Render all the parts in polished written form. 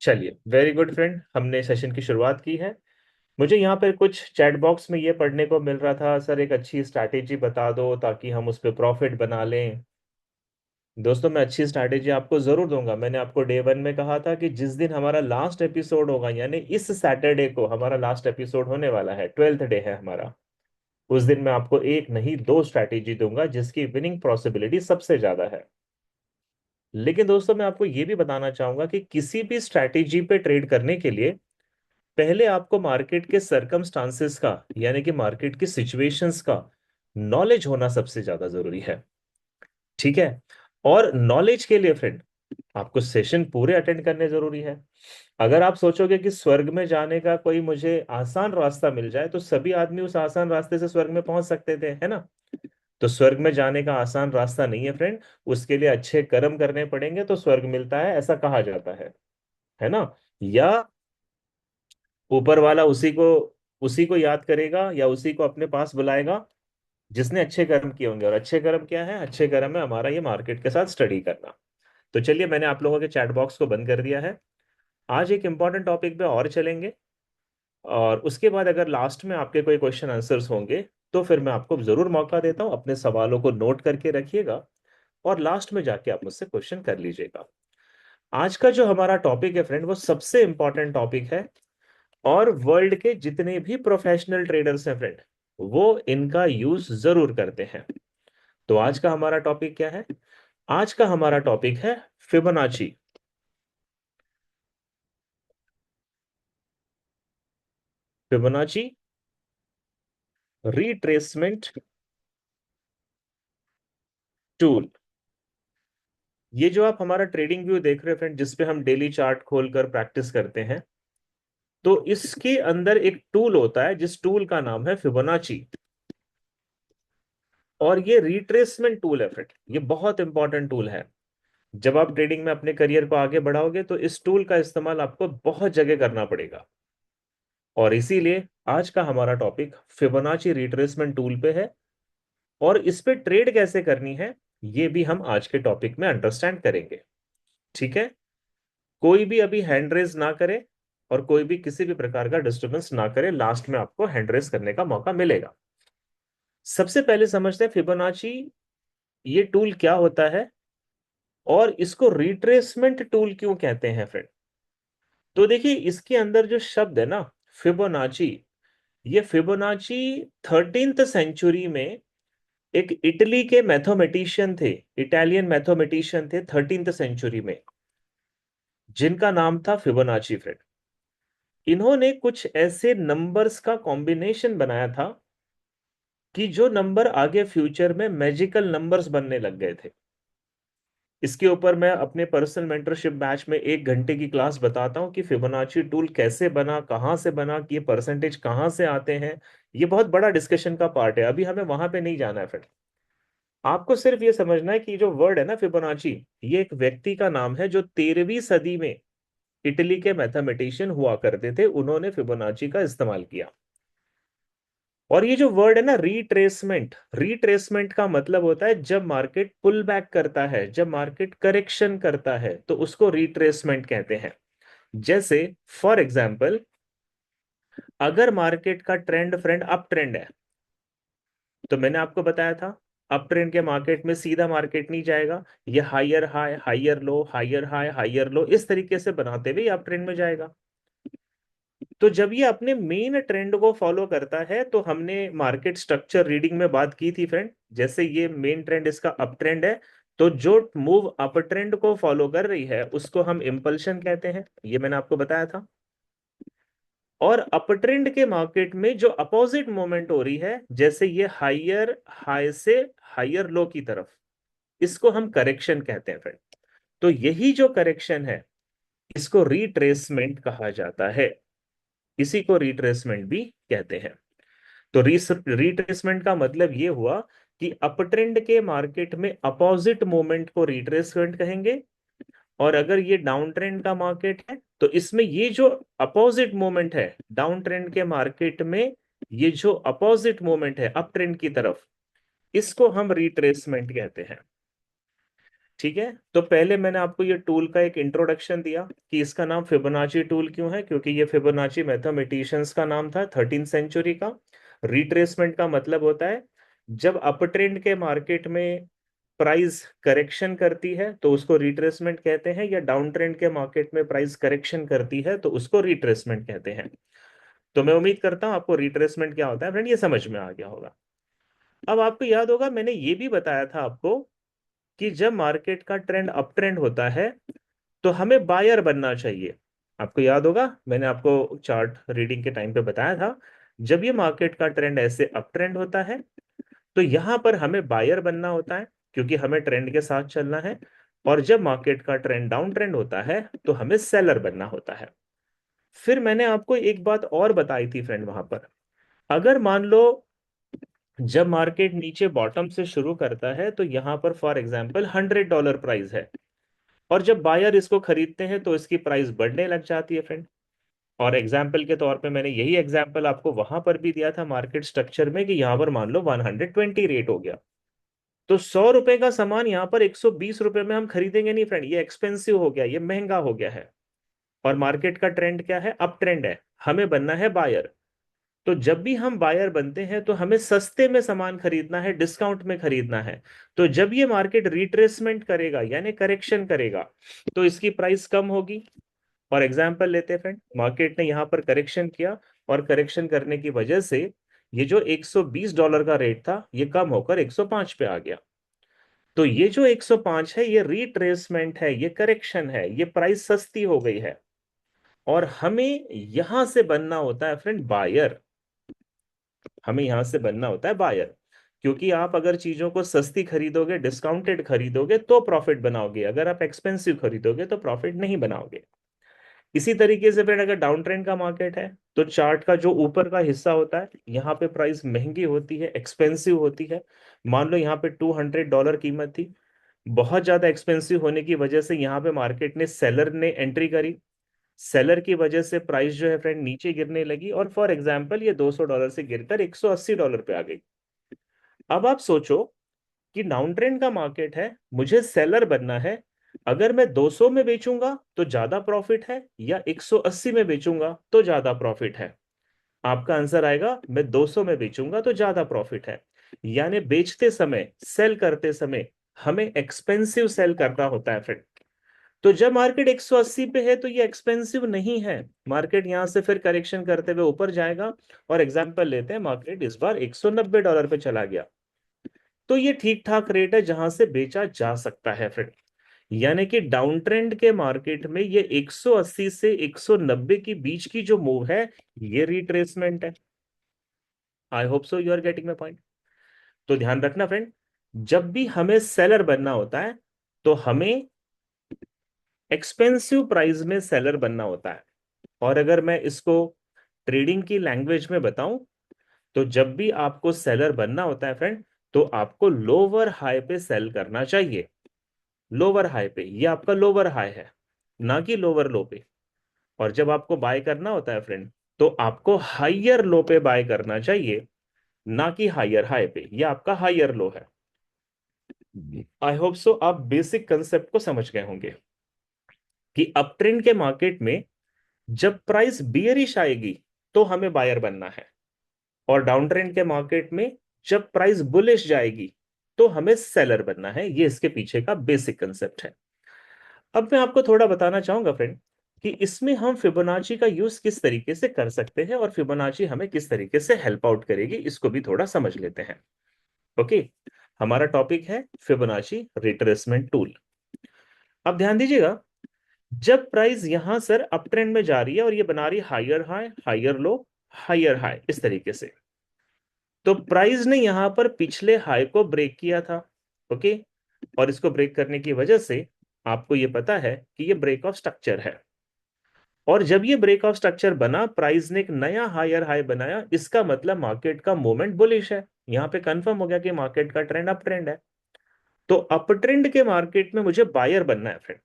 चलिए, very good friend, हमने session की शुरुआत की है। मुझे यहाँ पर कुछ चैट बॉक्स में ये पढ़ने को मिल रहा था, सर एक अच्छी स्ट्रैटेजी बता दो ताकि हम उस पर प्रॉफिट बना लें। दोस्तों, मैं अच्छी स्ट्रैटेजी आपको जरूर दूंगा। मैंने आपको डे वन में कहा था कि जिस दिन हमारा लास्ट एपिसोड होगा, यानी इस सैटरडे को हमारा लास्ट एपिसोड होने वाला है, 12th डे है हमारा, उस दिन मैं आपको एक नहीं दो स्ट्रैटेजी दूंगा जिसकी विनिंग पॉसिबिलिटी सबसे ज्यादा है। लेकिन दोस्तों, मैं आपको ये भी बताना चाहूंगा कि किसी भी स्ट्रैटेजी पे ट्रेड करने के लिए पहले आपको मार्केट के सरकमस्टांसेस का, यानी कि मार्केट की सिचुएशंस का नॉलेज होना सबसे ज्यादा जरूरी है। ठीक है। और नॉलेज के लिए फ्रेंड, आपको सेशन पूरे अटेंड करने जरूरी है। अगर आप सोचोगे कि स्वर्ग में जाने का कोई मुझे आसान रास्ता मिल जाए, तो सभी आदमी उस आसान रास्ते से स्वर्ग में पहुंच सकते थे, है ना। तो स्वर्ग में जाने का आसान रास्ता नहीं है फ्रेंड। उसके लिए अच्छे कर्म करने पड़ेंगे तो स्वर्ग मिलता है, ऐसा कहा जाता है ना। या ऊपर वाला उसी को याद करेगा या उसी को अपने पास बुलाएगा जिसने अच्छे कर्म किए होंगे। और अच्छे कर्म क्या है? अच्छे कर्म है हमारा ये मार्केट के साथ स्टडी करना। तो चलिए, मैंने आप लोगों के चैट बॉक्स को बंद कर दिया है। आज एक इंपॉर्टेंट टॉपिक पे और चलेंगे, और उसके बाद अगर लास्ट में आपके कोई क्वेश्चन आंसर्स होंगे तो फिर मैं आपको जरूर मौका देता हूं। अपने सवालों को नोट करके रखिएगा और लास्ट में जाके आप मुझसे क्वेश्चन कर लीजिएगा। आज का जो हमारा टॉपिक है फ्रेंड, वो सबसे इंपॉर्टेंट टॉपिक है। और वर्ल्ड के जितने भी प्रोफेशनल ट्रेडर्स हैं फ्रेंड, वो इनका यूज जरूर करते हैं। तो आज का हमारा टॉपिक क्या है? आज का हमारा टॉपिक है फिबोनाची। Fibonacci retracement tool. ये जो आप हमारा ट्रेडिंग व्यू देख रहे हैं फ्रेंड, जिसपे हम डेली चार्ट खोलकर प्रैक्टिस करते हैं, तो इसके अंदर एक टूल होता है जिस टूल का नाम है फिबोनाची। और ये रिट्रेसमेंट टूल है फ्रेंड, ये बहुत इंपॉर्टेंट टूल है। जब आप ट्रेडिंग में अपने करियर को आगे बढ़ाओगे तो इस टूल का इस्तेमाल आपको बहुत जगह करना पड़ेगा। और इसीलिए आज का हमारा टॉपिक फिबोनाची रिट्रेसमेंट टूल पे है। और इस पे ट्रेड कैसे करनी है, ये भी हम आज के टॉपिक में अंडरस्टैंड करेंगे। ठीक है। कोई भी अभी हैंड रेज ना करे और कोई भी किसी भी प्रकार का डिस्टरबेंस ना करे, लास्ट में आपको हैंड रेज करने का मौका मिलेगा। सबसे पहले समझते हैं फिबोनाची ये टूल क्या होता है और इसको रिट्रेसमेंट टूल क्यों कहते हैं फ्रेंड। तो देखिए, इसके अंदर जो शब्द है ना, फिबोनाची, ये फिबोनाची 13th सेंचुरी में एक इटली के मैथमेटिशियन थे, इटालियन मैथमेटिशियन थे 13th सेंचुरी में, जिनका नाम था फिबोनाची फ्रेंड। इन्होंने कुछ ऐसे नंबर्स का कॉम्बिनेशन बनाया था कि जो नंबर आगे फ्यूचर में मैजिकल नंबर्स बनने लग गए थे। इसके ऊपर मैं अपने पर्सनल मेंटरशिप बैच में 1 घंटे की क्लास बताता हूं कि फिबोनाची टूल कैसे बना, कहां से बना, कि ये परसेंटेज कहां से आते हैं। ये बहुत बड़ा डिस्कशन का पार्ट है, अभी हमें वहां पे नहीं जाना है फ्रेंड। आपको सिर्फ ये समझना है कि जो वर्ड है ना फिबोनाची, ये एक व्यक्ति का नाम है जो 13वीं सदी में इटली के मैथमेटिशियन हुआ करते थे, उन्होंने फिबोनाची का इस्तेमाल किया। और ये जो वर्ड है ना रिट्रेसमेंट, रिट्रेसमेंट का मतलब होता है जब मार्केट पुल बैक करता है, जब मार्केट करेक्शन करता है, तो उसको रिट्रेसमेंट कहते हैं। जैसे फॉर एग्जाम्पल, अगर मार्केट का ट्रेंड फ्रेंड अप ट्रेंड है, तो मैंने आपको बताया था अप ट्रेंड के मार्केट में सीधा मार्केट नहीं जाएगा, ये higher high higher low, higher high higher low, इस तरीके से बनाते हुए अप ट्रेंड में जाएगा। तो जब ये अपने मेन ट्रेंड को फॉलो करता है, तो हमने मार्केट स्ट्रक्चर रीडिंग में बात की थी फ्रेंड, जैसे ये मेन ट्रेंड इसका अप ट्रेंड है, तो जो मूव अप ट्रेंड को फॉलो कर रही है उसको हम इंपल्शन कहते हैं, ये मैंने आपको बताया था। और अप ट्रेंड के मार्केट में जो अपोजिट मूवमेंट हो रही है, जैसे ये हायर हाई से हायर लो की तरफ, इसको हम करेक्शन कहते हैं फ्रेंड। तो यही जो करेक्शन है, इसको रिट्रेसमेंट कहा जाता है, इसी को रिट्रेसमेंट भी कहते हैं। तो रिट्रेसमेंट का मतलब ये हुआ कि अप ट्रेंड के मार्केट में अपोजिट मूवमेंट को रिट्रेसमेंट कहेंगे। और अगर ये डाउन ट्रेंड का मार्केट है, तो इसमें ये जो अपोजिट मूवमेंट है डाउन ट्रेंड के मार्केट में, ये जो अपोजिट मूवमेंट है अप ट्रेंड की तरफ, इसको हम रिट्रेसमेंट कहते हैं। ठीक है, तो पहले मैंने आपको ये टूल का एक इंट्रोडक्शन दिया कि इसका नाम फिबोनाची टूल क्यों है, क्योंकि ये फिबोनाची मैथमेटिशियंस का नाम था 13th सेंचुरी का। रिट्रेसमेंट का मतलब होता है जब अप ट्रेंड के मार्केट में प्राइस करेक्शन करती है तो उसको रिट्रेसमेंट कहते हैं, या डाउन ट्रेंड के मार्केट में प्राइस करेक्शन करती है तो उसको रिट्रेसमेंट कहते हैं। तो मैं उम्मीद करता हूं आपको रिट्रेसमेंट क्या होता है फ्रेंड ये समझ में आ गया होगा। अब आपको याद होगा मैंने ये भी बताया था आपको कि जब मार्केट का ट्रेंड अप ट्रेंड होता है तो हमें बायर बनना चाहिए। आपको याद होगा मैंने आपको चार्ट रीडिंग के टाइम पे बताया था, जब ये मार्केट का ट्रेंड ऐसे अप ट्रेंड होता है तो यहां पर हमें बायर बनना होता है, क्योंकि हमें ट्रेंड के साथ चलना है। और जब मार्केट का ट्रेंड डाउन ट्रेंड होता है तो हमें सेलर बनना होता है। फिर मैंने आपको एक बात और बताई थी फ्रेंड वहां पर, अगर मान लो जब मार्केट नीचे बॉटम से शुरू करता है तो यहां पर फॉर एग्जांपल $100 प्राइस है, और जब बायर इसको खरीदते हैं तो इसकी प्राइस बढ़ने लग जाती है फ्रेंड। और एग्जाम्पल के तौर पे मैंने यही एग्जाम्पल आपको वहां पर भी दिया था मार्केट स्ट्रक्चर में, कि यहां पर मान लो 120 रेट हो गया, तो ₹100 का सामान यहां पर ₹120 में हम खरीदेंगे नहीं फ्रेंड, ये एक्सपेंसिव हो गया, ये महंगा हो गया है। और मार्केट का ट्रेंड क्या है, अप ट्रेंड है, हमें बनना है बायर। तो जब भी हम बायर बनते हैं तो हमें सस्ते में सामान खरीदना है, डिस्काउंट में खरीदना है। तो जब ये मार्केट रिट्रेसमेंट करेगा यानी करेक्शन करेगा तो इसकी प्राइस कम होगी। और एग्जांपल लेते हैं फ्रेंड, मार्केट ने यहां पर करेक्शन किया, और करेक्शन करने की वजह से ये जो $120 का रेट था ये कम होकर 105 पे आ गया। तो ये जो 105 है ये रिट्रेसमेंट है, ये करेक्शन है, ये प्राइस सस्ती हो गई है। और हमें यहां से बनना होता है फ्रेंड बायर, हमें यहां से बनना होता है बायर। क्योंकि आप अगर चीजों को सस्ती खरीदोगे, डिस्काउंटेड खरीदोगे तो प्रॉफिट बनाओगे, अगर आप एक्सपेंसिव खरीदोगे तो प्रॉफिट नहीं बनाओगे। इसी तरीके से फिर अगर डाउन ट्रेंड का मार्केट है तो चार्ट का जो ऊपर का हिस्सा होता है यहाँ पे प्राइस महंगी होती है, एक्सपेंसिव होती है। मान लो यहाँ पे $200 कीमत थी, बहुत ज्यादा एक्सपेंसिव होने की वजह से यहाँ पे मार्केट ने सेलर ने एंट्री करी, सेलर की वजह से प्राइस जो है फ्रेंड नीचे गिरने लगी, और फॉर एग्जाम्पल ये $200 से गिरकर $180 पे आ गई। अब आप सोचो कि डाउन ट्रेंड का मार्केट है, मुझे सेलर बनना है, अगर मैं 200 में बेचूंगा तो ज्यादा प्रॉफिट है या 180 में बेचूंगा तो ज्यादा प्रॉफिट है। आपका आंसर आएगा मैं 200 में बेचूंगा तो ज्यादा प्रॉफिट है। यानी बेचते समय, सेल करते समय हमें एक्सपेंसिव सेल करना होता है फ्रेंड। तो जब मार्केट 180 पे है तो ये एक्सपेंसिव नहीं है, मार्केट यहां से फिर करेक्शन करते हुए ऊपर जाएगा। और एग्जांपल लेते हैं, मार्केट इस बार $190 पे चला गया, तो ये ठीक ठाक रेट है जहां से बेचा जा सकता है फ्रेंड। यानी कि डाउन ट्रेंड के मार्केट में ये 180 से 190 के बीच की जो मूव है ये रिट्रेसमेंट है। I hope so you are getting my point. तो ध्यान रखना फ्रेंड, जब भी हमें सेलर बनना होता है तो हमें एक्सपेंसिव प्राइस में सेलर बनना होता है। और अगर मैं इसको ट्रेडिंग की लैंग्वेज में बताऊं तो जब भी आपको सेलर बनना होता है फ्रेंड तो आपको लोअर हाई पे सेल करना चाहिए। लोअर हाई पे, ये आपका लोअर हाई है, ना कि लोअर लो पे। और जब आपको बाय करना होता है फ्रेंड तो आपको हाइयर लो पे बाय करना चाहिए, ना कि हाइयर हाई पे, ये आपका हाइयर लो है। आई होप सो आप बेसिक कंसेप्ट को समझ गए होंगे कि अप ट्रेंड के मार्केट में जब प्राइस बियरिश आएगी तो हमें बायर बनना है, और डाउन ट्रेंड के मार्केट में जब प्राइस बुलिश जाएगी तो हमें सेलर बनना है। ये इसके पीछे का बेसिक कंसेप्ट है। अब मैं आपको थोड़ा बताना चाहूंगा फ्रेंड कि इसमें हम फिबोनाची का यूज किस तरीके से कर सकते हैं और फिबोनाची हमें किस तरीके से हेल्प आउट करेगी, इसको भी थोड़ा समझ लेते हैं। ओके, हमारा टॉपिक है फिबोनाची रिट्रेसमेंट टूल। अब ध्यान दीजिएगा, जब प्राइस यहां सर अप ट्रेंड में जा रही है और ये बना रही higher high, higher low, higher high इस तरीके से, तो प्राइस ने यहां पर पिछले हाई को ब्रेक किया था। ओके, और इसको ब्रेक करने की वजह से आपको ये पता है कि ये ब्रेक ऑफ स्ट्रक्चर है। और जब ये ब्रेक ऑफ स्ट्रक्चर बना, प्राइस ने एक नया हायर हाई बनाया, इसका मतलब मार्केट का मूवमेंट बुलिश है। यहां पे कंफर्म हो गया कि मार्केट का ट्रेंड अप ट्रेंड है। तो अप ट्रेंड के मार्केट में मुझे बायर बनना है फ्रेंड,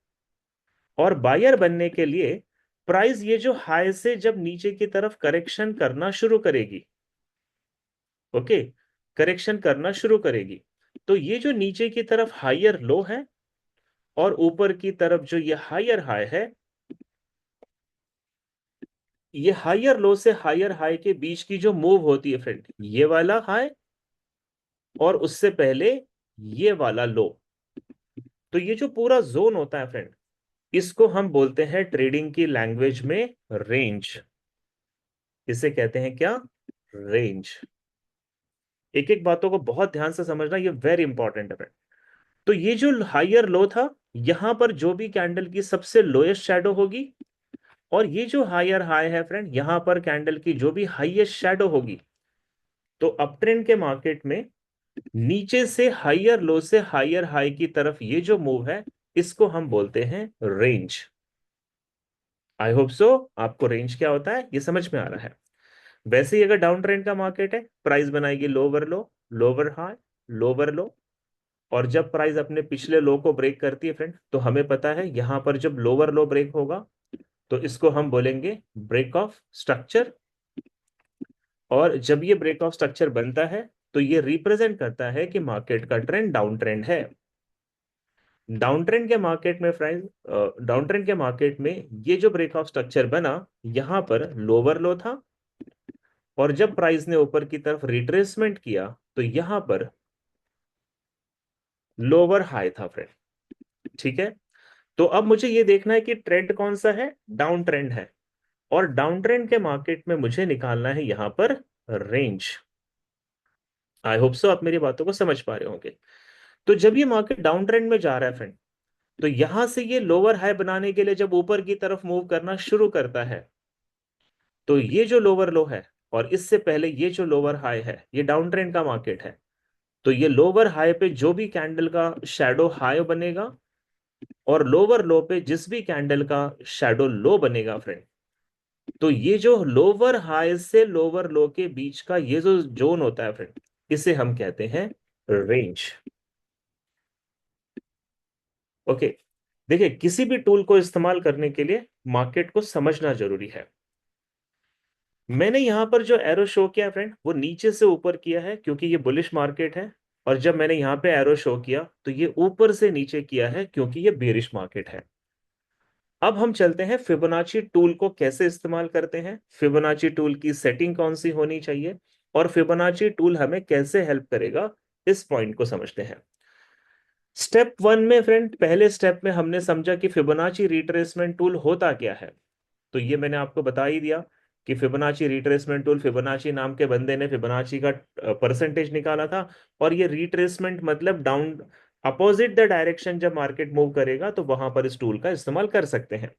और बायर बनने के लिए प्राइस ये जो हाई से जब नीचे की तरफ करेक्शन करना शुरू करेगी, ओके, करेक्शन करना शुरू करेगी, तो ये जो नीचे की तरफ हायर लो है और ऊपर की तरफ जो ये हायर हाई है, ये हायर लो से हायर हाई के बीच की जो मूव होती है फ्रेंड, ये वाला हाई और उससे पहले ये वाला लो, तो ये जो पूरा जोन होता है फ्रेंड, इसको हम बोलते हैं ट्रेडिंग की लैंग्वेज में रेंज। इसे कहते हैं क्या? रेंज। एक एक बातों को बहुत ध्यान से समझना, ये वेरी इंपॉर्टेंट है फ्रेंड। तो ये जो हायर लो था, यहां पर जो भी कैंडल की सबसे लोएस्ट शैडो होगी, और ये जो हायर हाई है फ्रेंड, यहां पर कैंडल की जो भी हाईएस्ट शैडो होगी, तो अप ट्रेंड के मार्केट में नीचे से हायर लो से हायर हाई की तरफ ये जो मूव है, इसको हम बोलते हैं रेंज। आई होप सो आपको रेंज क्या होता है ये समझ में आ रहा है। वैसे ही अगर डाउन ट्रेंड का मार्केट है, प्राइस बनाएगी लोअर लो, लोअर हाई, लोअर लो, और जब प्राइस अपने पिछले लो को ब्रेक करती है फ्रेंड, तो हमें पता है यहां पर जब लोअर लो ब्रेक होगा, तो इसको हम बोलेंगे ब्रेक ऑफ स्ट्रक्चर। और जब ये ब्रेक ऑफ स्ट्रक्चर बनता है, तो ये रिप्रेजेंट करता है कि मार्केट का ट्रेंड डाउन ट्रेंड है। डाउन ट्रेंड के मार्केट में फ्रेंड, डाउन ट्रेंड के मार्केट में ये जो ब्रेक ऑफ स्ट्रक्चर बना, यहां पर लोअर लो था, और जब प्राइस ने ऊपर की तरफ रिट्रेसमेंट किया, तो यहां पर लोअर हाई था फ्रेंड। ठीक है, तो अब मुझे ये देखना है कि ट्रेंड कौन सा है, डाउन ट्रेंड है, और डाउन ट्रेंड के मार्केट में मुझे निकालना है यहां पर रेंज। आई होप सो आप मेरी बातों को समझ पा रहे होंगे। तो जब ये मार्केट डाउन ट्रेंड में जा रहा है फ्रेंड, तो यहां से ये लोअर हाई बनाने के लिए जब ऊपर की तरफ मूव करना शुरू करता है, तो ये जो लोअर लो है और इससे पहले ये जो लोअर हाई है, ये डाउन ट्रेंड का मार्केट है, तो ये लोअर हाई पे जो भी कैंडल का शैडो हाई बनेगा, और लोअर लो पे जिस भी कैंडल का शैडो लो बनेगा फ्रेंड, तो ये जो लोअर हाई से लोअर लो के बीच का ये जो जोन होता है फ्रेंड, इसे हम कहते हैं रेंज। ओके, देखिए किसी भी टूल को इस्तेमाल करने के लिए मार्केट को समझना जरूरी है। मैंने यहां पर जो एरो शो किया फ्रेंड, वो नीचे से ऊपर किया है क्योंकि ये बुलिश मार्केट है, और जब मैंने यहां पे एरो शो किया, तो ये ऊपर से नीचे किया है क्योंकि ये बेरिश मार्केट है। अब हम चलते हैं फिबोनाची टूल को कैसे इस्तेमाल करते हैं, फिबोनाची टूल की सेटिंग कौन सी होनी चाहिए, और फिबोनाची टूल हमें कैसे हेल्प करेगा, इस पॉइंट को समझते हैं। स्टेप वन में फ्रेंड, पहले स्टेप में हमने समझा कि फिबोनाची रिट्रेसमेंट टूल होता क्या है। तो ये मैंने आपको बता ही दिया कि फिबोनाची रिट्रेसमेंट टूल, फिबोनाची नाम के बंदे ने फिबोनाची का परसेंटेज निकाला था, और ये रिट्रेसमेंट मतलब डाउन, अपोजिट द डायरेक्शन जब मार्केट मूव करेगा, तो वहां पर इस टूल का इस्तेमाल कर सकते हैं।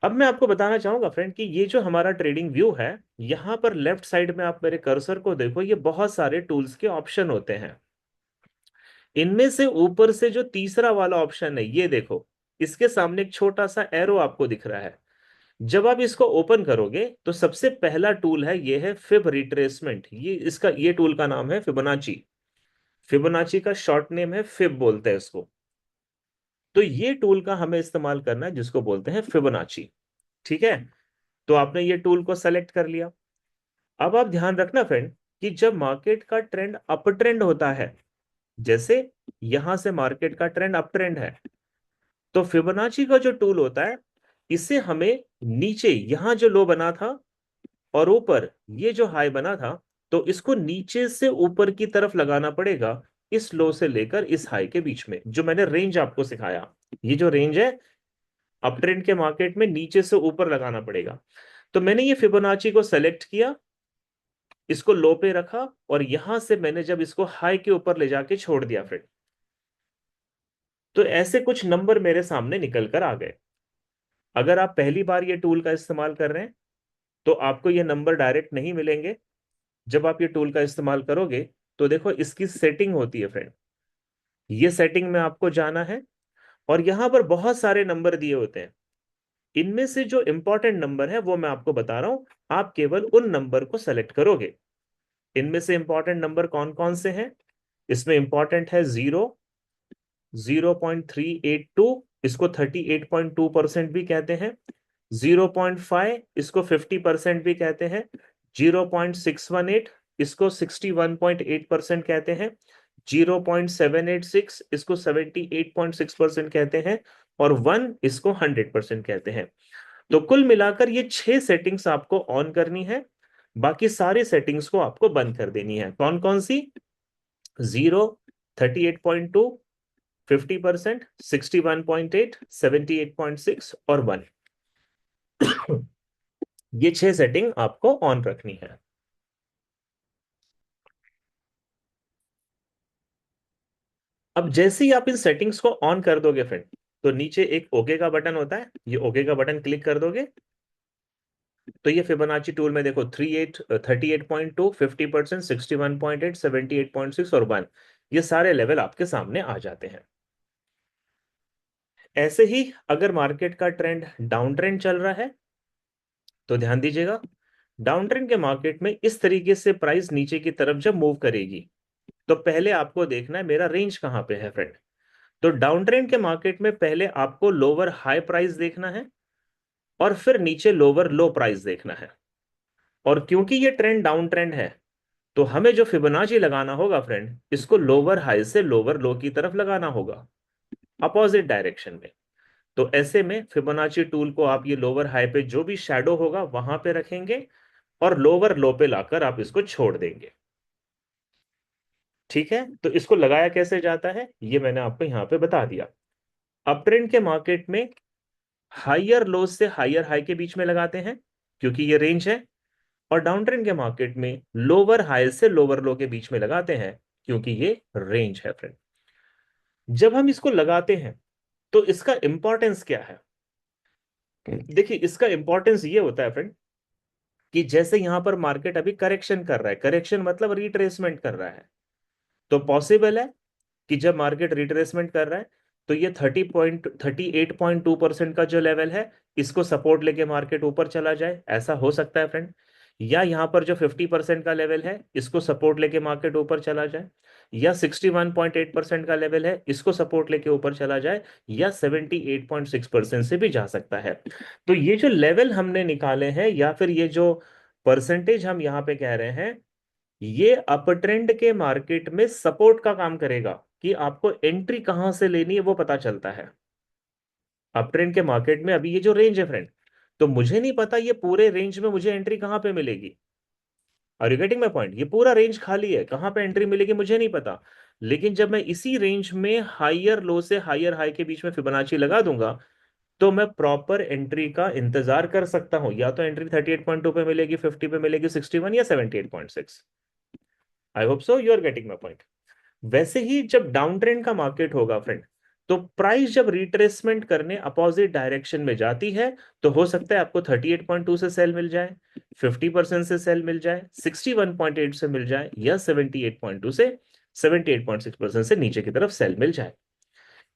अब मैं आपको बताना चाहूंगा फ्रेंड कि ये जो हमारा ट्रेडिंग व्यू है, यहां पर लेफ्ट साइड में आप मेरे कर्सर को देखो, ये बहुत सारे टूल्स के ऑप्शन होते हैं। इनमें से ऊपर से जो तीसरा वाला ऑप्शन है, ये देखो, इसके सामने एक छोटा सा एरो आपको दिख रहा है। जब आप इसको ओपन करोगे, तो सबसे पहला टूल है, ये है फिब रिट्रेसमेंट। ये टूल का नाम है फिबोनाची। फिबोनाची का शॉर्ट नेम है, फिब बोलते हैं इसको। तो ये टूल का हमें इस्तेमाल करना है, जिसको बोलते हैं फिबोनाची। ठीक है, तो आपने ये टूल को सेलेक्ट कर लिया। अब आप ध्यान रखना फ्रेंड कि जब मार्केट का ट्रेंड अप ट्रेंड होता है, जैसे यहां से मार्केट का ट्रेंड अप ट्रेंड है, तो फिबोनाची का जो टूल होता है, इसे हमें नीचे यहां जो लो बना था और ऊपर ये जो हाई बना था, तो इसको नीचे से ऊपर की तरफ लगाना पड़ेगा, इस लो से लेकर इस हाई के बीच में, जो मैंने रेंज आपको सिखाया। ये जो रेंज है, अप ट्रेंड के मार्केट में नीचे से ऊपर लगाना पड़ेगा। तो मैंने ये फिबोनाची को सेलेक्ट किया, इसको लो पे रखा, और यहां से मैंने जब इसको हाई के ऊपर ले जाके छोड़ दिया फ्रेंड, तो ऐसे कुछ नंबर मेरे सामने निकल कर आ गए। अगर आप पहली बार ये टूल का इस्तेमाल कर रहे हैं, तो आपको ये नंबर डायरेक्ट नहीं मिलेंगे। जब आप ये टूल का इस्तेमाल करोगे, तो देखो इसकी सेटिंग होती है फ्रेंड, ये सेटिंग में आपको जाना है, और यहां पर बहुत सारे नंबर दिए होते हैं। इनमें से जो इंपॉर्टेंट नंबर है वो मैं आपको बता रहा हूं, आप केवल उन नंबर को सेलेक्ट करोगे। इनमें से इंपॉर्टेंट नंबर कौन कौन से हैं? इसमें इंपॉर्टेंट है 0, 0.382, इसको 38.2% भी कहते हैं। 0.5, इसको 50% भी कहते हैं। 0.618, इसको 61.8% कहते हैं। 0.786 इसको 78.6% कहते हैं, और 1 इसको 100% कहते हैं। तो कुल मिलाकर ये 6 सेटिंग्स आपको ऑन करनी है, बाकी सारे सेटिंग्स को आपको बंद कर देनी है। कौन कौन सी? 0, 38.2, 50%, 61.8, 78.6 और 1। ये 6 सेटिंग आपको ऑन रखनी है। अब जैसे ही आप इन सेटिंग्स को ऑन कर दोगे फ्रेंड, तो नीचे एक ओके का बटन होता है, ये ओके का बटन क्लिक कर दोगे तो ये फिबोनाची टूल में देखो 38.2, 50%, 61.8, 78.6 और 1, ये सारे लेवल आपके सामने आ जाते हैं। ऐसे ही अगर मार्केट का ट्रेंड डाउन ट्रेंड चल रहा है तो ध्यान दीजिएगा, डाउन ट्रेंड के मार्केट में इस तरीके से प्राइस नीचे की तरफ जब मूव करेगी तो पहले आपको देखना है मेरा रेंज कहां पे है फ्रेंड। तो डाउन ट्रेंड के मार्केट में पहले आपको लोअर हाई प्राइस देखना है और फिर नीचे लोअर लो प्राइस देखना है। और क्योंकि ये ट्रेंड डाउन ट्रेंड है तो हमें जो फिबोनाची लगाना होगा फ्रेंड, इसको लोअर हाई से लोअर लो की तरफ लगाना होगा, अपोजिट डायरेक्शन में। तो ऐसे में फिबोनाची टूल को आप ये लोअर हाई पे जो भी शैडो होगा वहां पे रखेंगे और लोअर लो पे लाकर आप इसको छोड़ देंगे। ठीक है, तो इसको लगाया कैसे जाता है ये मैंने आपको यहां पे बता दिया। अप ट्रेंड के मार्केट में हाइयर लो से हाइयर हाई के बीच में लगाते हैं क्योंकि ये रेंज है, और डाउन ट्रेंड के मार्केट में लोअर हाई से लोअर लो के बीच में लगाते हैं क्योंकि ये रेंज है फ्रेंड। जब हम इसको लगाते हैं तो इसका इंपॉर्टेंस क्या है? देखिए, इसका इंपॉर्टेंस ये होता है फ्रेंड कि जैसे यहां पर मार्केट अभी करेक्शन कर रहा है, करेक्शन मतलब रिट्रेसमेंट कर रहा है, तो पॉसिबल है कि जब मार्केट रिट्रेसमेंट कर रहा है तो ये 38.2% का जो लेवल है इसको सपोर्ट लेके मार्केट ऊपर चला जाए, ऐसा हो सकता है फ्रेंड। या यहां पर जो 50% का लेवल है इसको सपोर्ट लेके मार्केट ऊपर चला जाए, या 61.8% का लेवल है इसको सपोर्ट लेके ऊपर चला जाए, या 78.6% से भी जा सकता है। तो ये जो लेवल हमने निकाले हैं या फिर ये जो परसेंटेज हम यहाँ पे कह रहे हैं, ये अप ट्रेंड के मार्केट में सपोर्ट का काम करेगा कि आपको एंट्री कहां से लेनी है वो पता चलता है। अप ट्रेंड के मार्केट में अभी ये जो रेंज है फ्रेंड, तो मुझे नहीं पता ये पूरे रेंज में मुझे एंट्री कहां पे मिलेगी। Are you getting my point? ये पूरा रेंज खाली है, कहां पे एंट्री मिलेगी मुझे नहीं पता। लेकिन जब मैं इसी रेंज में हाइयर लो से हाइयर हाई के बीच में फिबोनाची लगा दूंगा तो मैं प्रॉपर एंट्री का इंतजार कर सकता हूं। या तो एंट्री 38.2 पे मिलेगी, 50 पे मिलेगी, 61 या 78.6। I hope so you are getting my point. वैसे ही जब डाउन ट्रेंड का मार्केट होगा फ्रेंड, तो प्राइस जब रिट्रेसमेंट करने अपोजिट डायरेक्शन में जाती है तो हो सकता है आपको 38.2 से सेल मिल जाए, 50% से सेल मिल जाए, 61.8 से मिल जाए, या 78.2 से 78.6% से नीचे की तरफ सेल मिल जाए।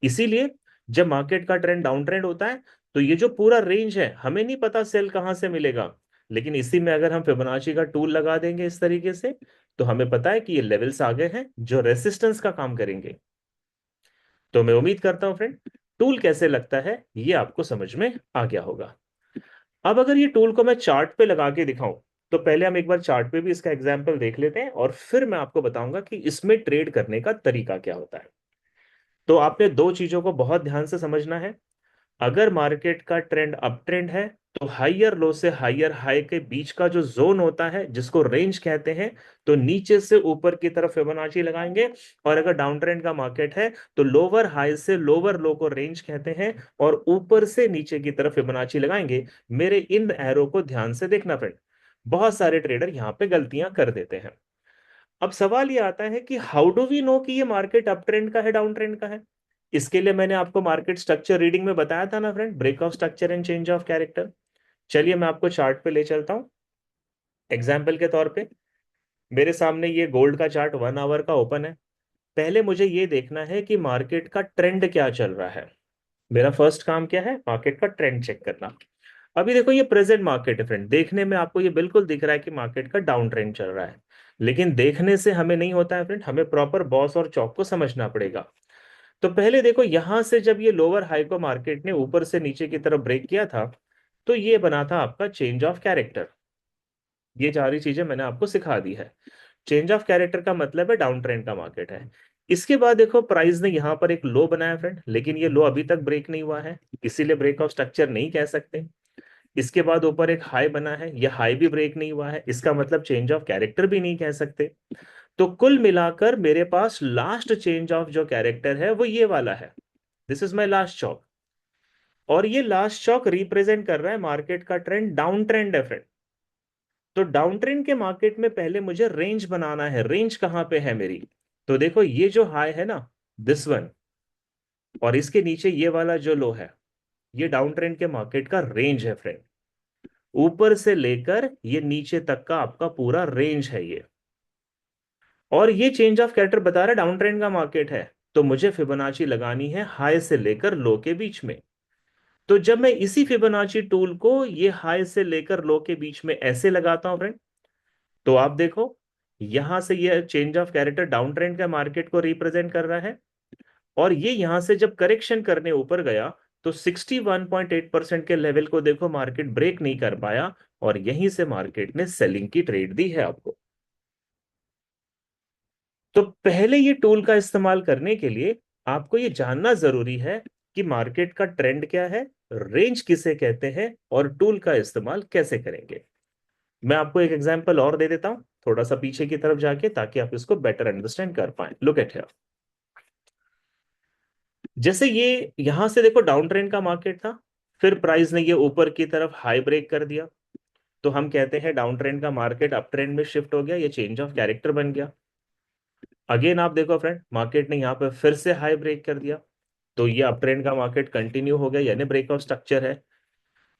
इसीलिए जब मार्केट का ट्रेंड डाउन ट्रेंड होता है तो ये जो पूरा रेंज है हमें नहीं पता सेल कहां से मिलेगा, लेकिन इसी में अगर हम फिबोनाची का टूल लगा देंगे इस तरीके से तो हमें पता है कि ये लेवल्स आ गए हैं जो रेसिस्टेंस का काम करेंगे। तो मैं उम्मीद करता हूं फ्रेंड टूल कैसे लगता है ये आपको समझ में आ गया होगा। अब अगर ये टूल को मैं चार्ट पे लगा के दिखाऊं, तो पहले हम एक बार चार्ट पे भी इसका एग्जाम्पल देख लेते हैं और फिर मैं आपको बताऊंगा कि इसमें ट्रेड करने का तरीका क्या होता है। तो आपने दो चीजों को बहुत ध्यान से समझना है। अगर मार्केट का ट्रेंड अप ट्रेंड है तो हाइयर लो से हाइयर हाई के बीच का जो जोन होता है जिसको रेंज कहते हैं, तो नीचे से ऊपर की तरफ फिबोनाची लगाएंगे। और अगर डाउन ट्रेंड का मार्केट है तो लोअर हाई से लोअर लो को रेंज कहते हैं और ऊपर से नीचे की तरफ फिबोनाची लगाएंगे। मेरे इन एरो को ध्यान से देखना फ्रेंड, बहुत सारे ट्रेडर यहाँ पे गलतियां कर देते हैं। अब सवाल ये आता है कि हाउ डू वी नो कि ये मार्केट अप ट्रेंड का है डाउन ट्रेंड का है? इसके लिए मैंने आपको मार्केट स्ट्रक्चर रीडिंग में बताया था ना friend, break of structure and change of character. चलिए मैं आपको चार्ट पे ले चलता हूं एग्जाम्पल के तौर पे। मेरे सामने ये गोल्ड का चार्ट 1 आवर का ओपन है। पहले मुझे ये देखना है कि मार्केट का ट्रेंड क्या चल रहा है। मेरा फर्स्ट काम क्या है? मार्केट का ट्रेंड चेक करना। अभी देखो ये प्रेजेंट मार्केट है फ्रेंड, देखने में आपको ये बिल्कुल दिख रहा है कि मार्केट का डाउन ट्रेंड चल रहा है, लेकिन देखने से हमें नहीं होता है फ्रेंड, हमें प्रॉपर बॉस और चौक को समझना पड़ेगा। तो पहले देखो यहां से जब ये लोअर हाई को मार्केट ने ऊपर से नीचे की तरफ ब्रेक किया था तो ये बना था आपका चेंज ऑफ कैरेक्टर। ये सारी चीजें मैंने आपको सिखा दी है। चेंज ऑफ कैरेक्टर का मतलब है डाउन ट्रेंड का मार्केट है। इसके बाद देखो प्राइस ने यहां पर एक लो बनाया फ्रेंड, लेकिन ये लो अभी तक ब्रेक नहीं हुआ है, इसीलिए ब्रेकआउट स्ट्रक्चर नहीं कह सकते। इसके बाद ऊपर एक हाई बना है, यह हाई भी ब्रेक नहीं हुआ है, इसका मतलब चेंज ऑफ कैरेक्टर भी नहीं कह सकते। तो कुल मिलाकर मेरे पास लास्ट चेंज ऑफ जो कैरेक्टर है वो ये वाला है, दिस इज माई लास्ट चौक। और ये लास्ट चौक रिप्रेजेंट कर रहा है मार्केट का ट्रेंड, डाउन ट्रेंड है फ्रेंड। तो डाउन ट्रेंड के मार्केट में पहले मुझे रेंज बनाना है, रेंज कहां पे है मेरी। तो देखो ये जो हाई है ना, दिस वन, और इसके नीचे ये वाला जो लो है, ये डाउन ट्रेंड के मार्केट का रेंज है फ्रेंड। ऊपर से लेकर ये नीचे तक का आपका पूरा रेंज है ये। और ये चेंज ऑफ कैरेक्टर बता रहा है डाउन ट्रेंड का मार्केट है, तो मुझे फिबोनाची लगानी है हाई से लेकर लो के बीच में। तो जब मैं इसी फिबोनाची टूल को ये हाई से लेकर लो के बीच में ऐसे लगाता हूं फ्रेंड, तो आप देखो यहां से ये change of character down trend का मार्केट को रिप्रेजेंट कर रहा है। और ये यहां से जब करेक्शन करने ऊपर गया तो 61.8% के लेवल को देखो मार्केट ब्रेक नहीं कर पाया, और यहीं से मार्केट ने सेलिंग की ट्रेड दी है आपको। तो पहले ये टूल का इस्तेमाल करने के लिए आपको ये जानना जरूरी है कि मार्केट का ट्रेंड क्या है, रेंज किसे कहते हैं, और टूल का इस्तेमाल कैसे करेंगे। मैं आपको एक एग्जांपल और दे देता हूं थोड़ा सा पीछे की तरफ जाके, ताकि आप इसको बेटर अंडरस्टैंड कर पाए। लुक एट हियर, जैसे ये यहां से देखो डाउन ट्रेंड का मार्केट था, फिर प्राइस ने ये ऊपर की तरफ हाई ब्रेक कर दिया, तो हम कहते हैं डाउन ट्रेंड का मार्केट अप ट्रेंड में शिफ्ट हो गया, ये चेंज ऑफ कैरेक्टर बन गया। अगेन आप देखो फ्रेंड, मार्केट ने यहाँ पे फिर से हाई ब्रेक कर दिया, तो ये अप ट्रेंड का मार्केट कंटिन्यू हो गया, यानी ब्रेकआउट स्ट्रक्चर है।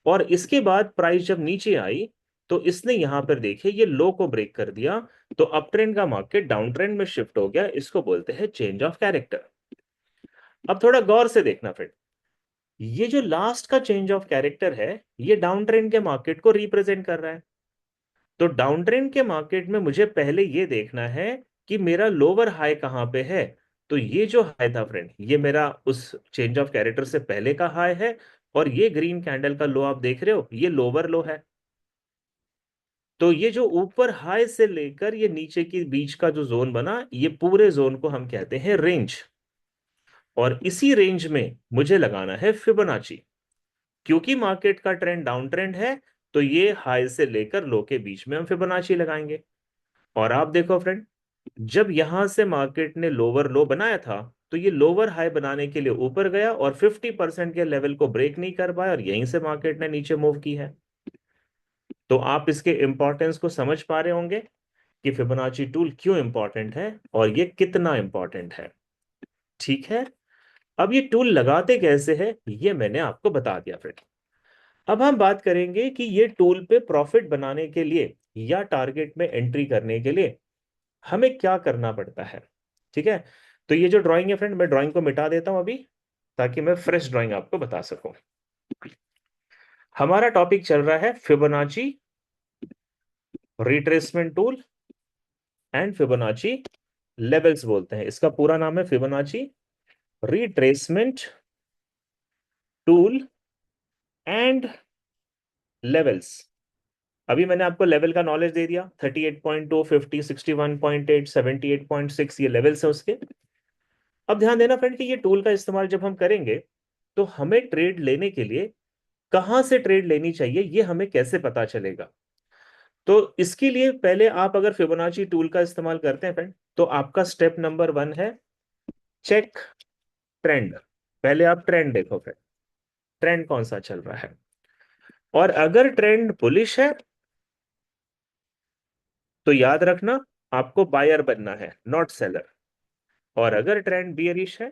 और इसके बाद प्राइस जब नीचे आई तो इसने यहां पर देखिए ये लो को ब्रेक कर दिया, तो अप ट्रेंड का मार्केट डाउन ट्रेंड में शिफ्ट हो गया, इसको बोलते हैं चेंज ऑफ कैरेक्टर। अब थोड़ा गौर से देखना फ्रेंड, ये जो लास्ट का चेंज ऑफ कैरेक्टर है ये डाउन ट्रेंड के मार्केट को रिप्रेजेंट कर रहा है। तो डाउन ट्रेंड के मार्केट में मुझे पहले ये देखना है कि मेरा लोअर हाई कहां पे है। तो ये जो हाई था फ्रेंड, ये मेरा उस चेंज ऑफ कैरेक्टर से पहले का हाई है, और ये ग्रीन कैंडल का लो आप देख रहे हो ये लोअर लो है। तो ये जो ऊपर हाई से लेकर ये नीचे की बीच का जो जोन बना, ये पूरे जोन को हम कहते हैं रेंज। और इसी रेंज में मुझे लगाना है फिबोनाची, क्योंकि मार्केट का ट्रेंड डाउन ट्रेंड है, तो ये हाई से लेकर लो के बीच में हम फिबोनाची लगाएंगे। और आप देखो फ्रेंड, जब यहां से मार्केट ने लोअर लो बनाया था, तो ये लोअर हाई बनाने के लिए ऊपर गया और 50% के लेवल को ब्रेक नहीं कर पाया, और यहीं से मार्केट ने नीचे मूव की है। तो आप इसके इंपॉर्टेंस को समझ पा रहे होंगे कि फिबोनाची टूल क्यों इंपॉर्टेंट है और ये कितना इंपॉर्टेंट है। ठीक है, अब ये टूल लगाते कैसे है ये मैंने आपको बता दिया फ्रेंड। अब हम बात करेंगे कि ये टूल पे प्रॉफिट बनाने के लिए या टारगेट में एंट्री करने के लिए हमें क्या करना पड़ता है। ठीक है, तो ये जो ड्राइंग है फ्रेंड, मैं ड्राइंग को मिटा देता हूं अभी, ताकि मैं फ्रेश ड्राइंग आपको बता सकूं। हमारा टॉपिक चल रहा है Fibonacci retracement tool and Fibonacci levels, बोलते हैं इसका पूरा नाम है Fibonacci retracement tool and levels. अभी मैंने आपको लेवल का नॉलेज दे दिया, 38.2, 50, 61.8, 78.6, ये लेवल्स है उसके। अब ध्यान देना फ्रेंड कि ये टूल का इस्तेमाल जब हम करेंगे, तो हमें ट्रेड लेने के लिए कहां से ट्रेड लेनी चाहिए ये हमें कैसे पता चलेगा। तो इसके लिए पहले आप अगर फिबोनाची टूल का इस्तेमाल करते हैं फ्रेंड, तो आपका स्टेप नंबर 1 है चेक ट्रेंड। पहले आप ट्रेंड देखो फ्रेंड, ट्रेंड कौन सा चल रहा है। और अगर ट्रेंड बुलिश है तो याद रखना आपको बायर बनना है, नॉट सेलर। और अगर ट्रेंड बियरिश है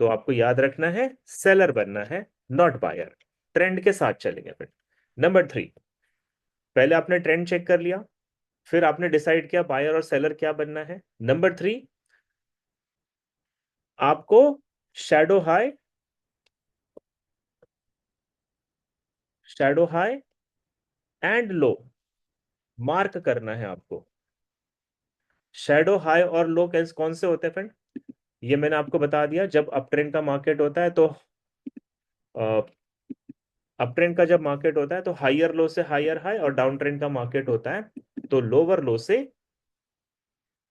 तो आपको याद रखना है सेलर बनना है, नॉट बायर। ट्रेंड के साथ चलेंगे फिर। नंबर 3, पहले आपने ट्रेंड चेक कर लिया, फिर आपने डिसाइड किया बायर और सेलर क्या बनना है। नंबर 3, आपको shadow high, shadow high and low mark करना है आपको। शैडो हाई और लो कैसे कौन से होते हैं फ्रेंड, ये मैंने आपको बता दिया। जब अप ट्रेंड का मार्केट होता है तो अप ट्रेंड का जब मार्केट होता है तो हायर लो से हायर हाई, और डाउन ट्रेंड का मार्केट होता है तो लोअर लो से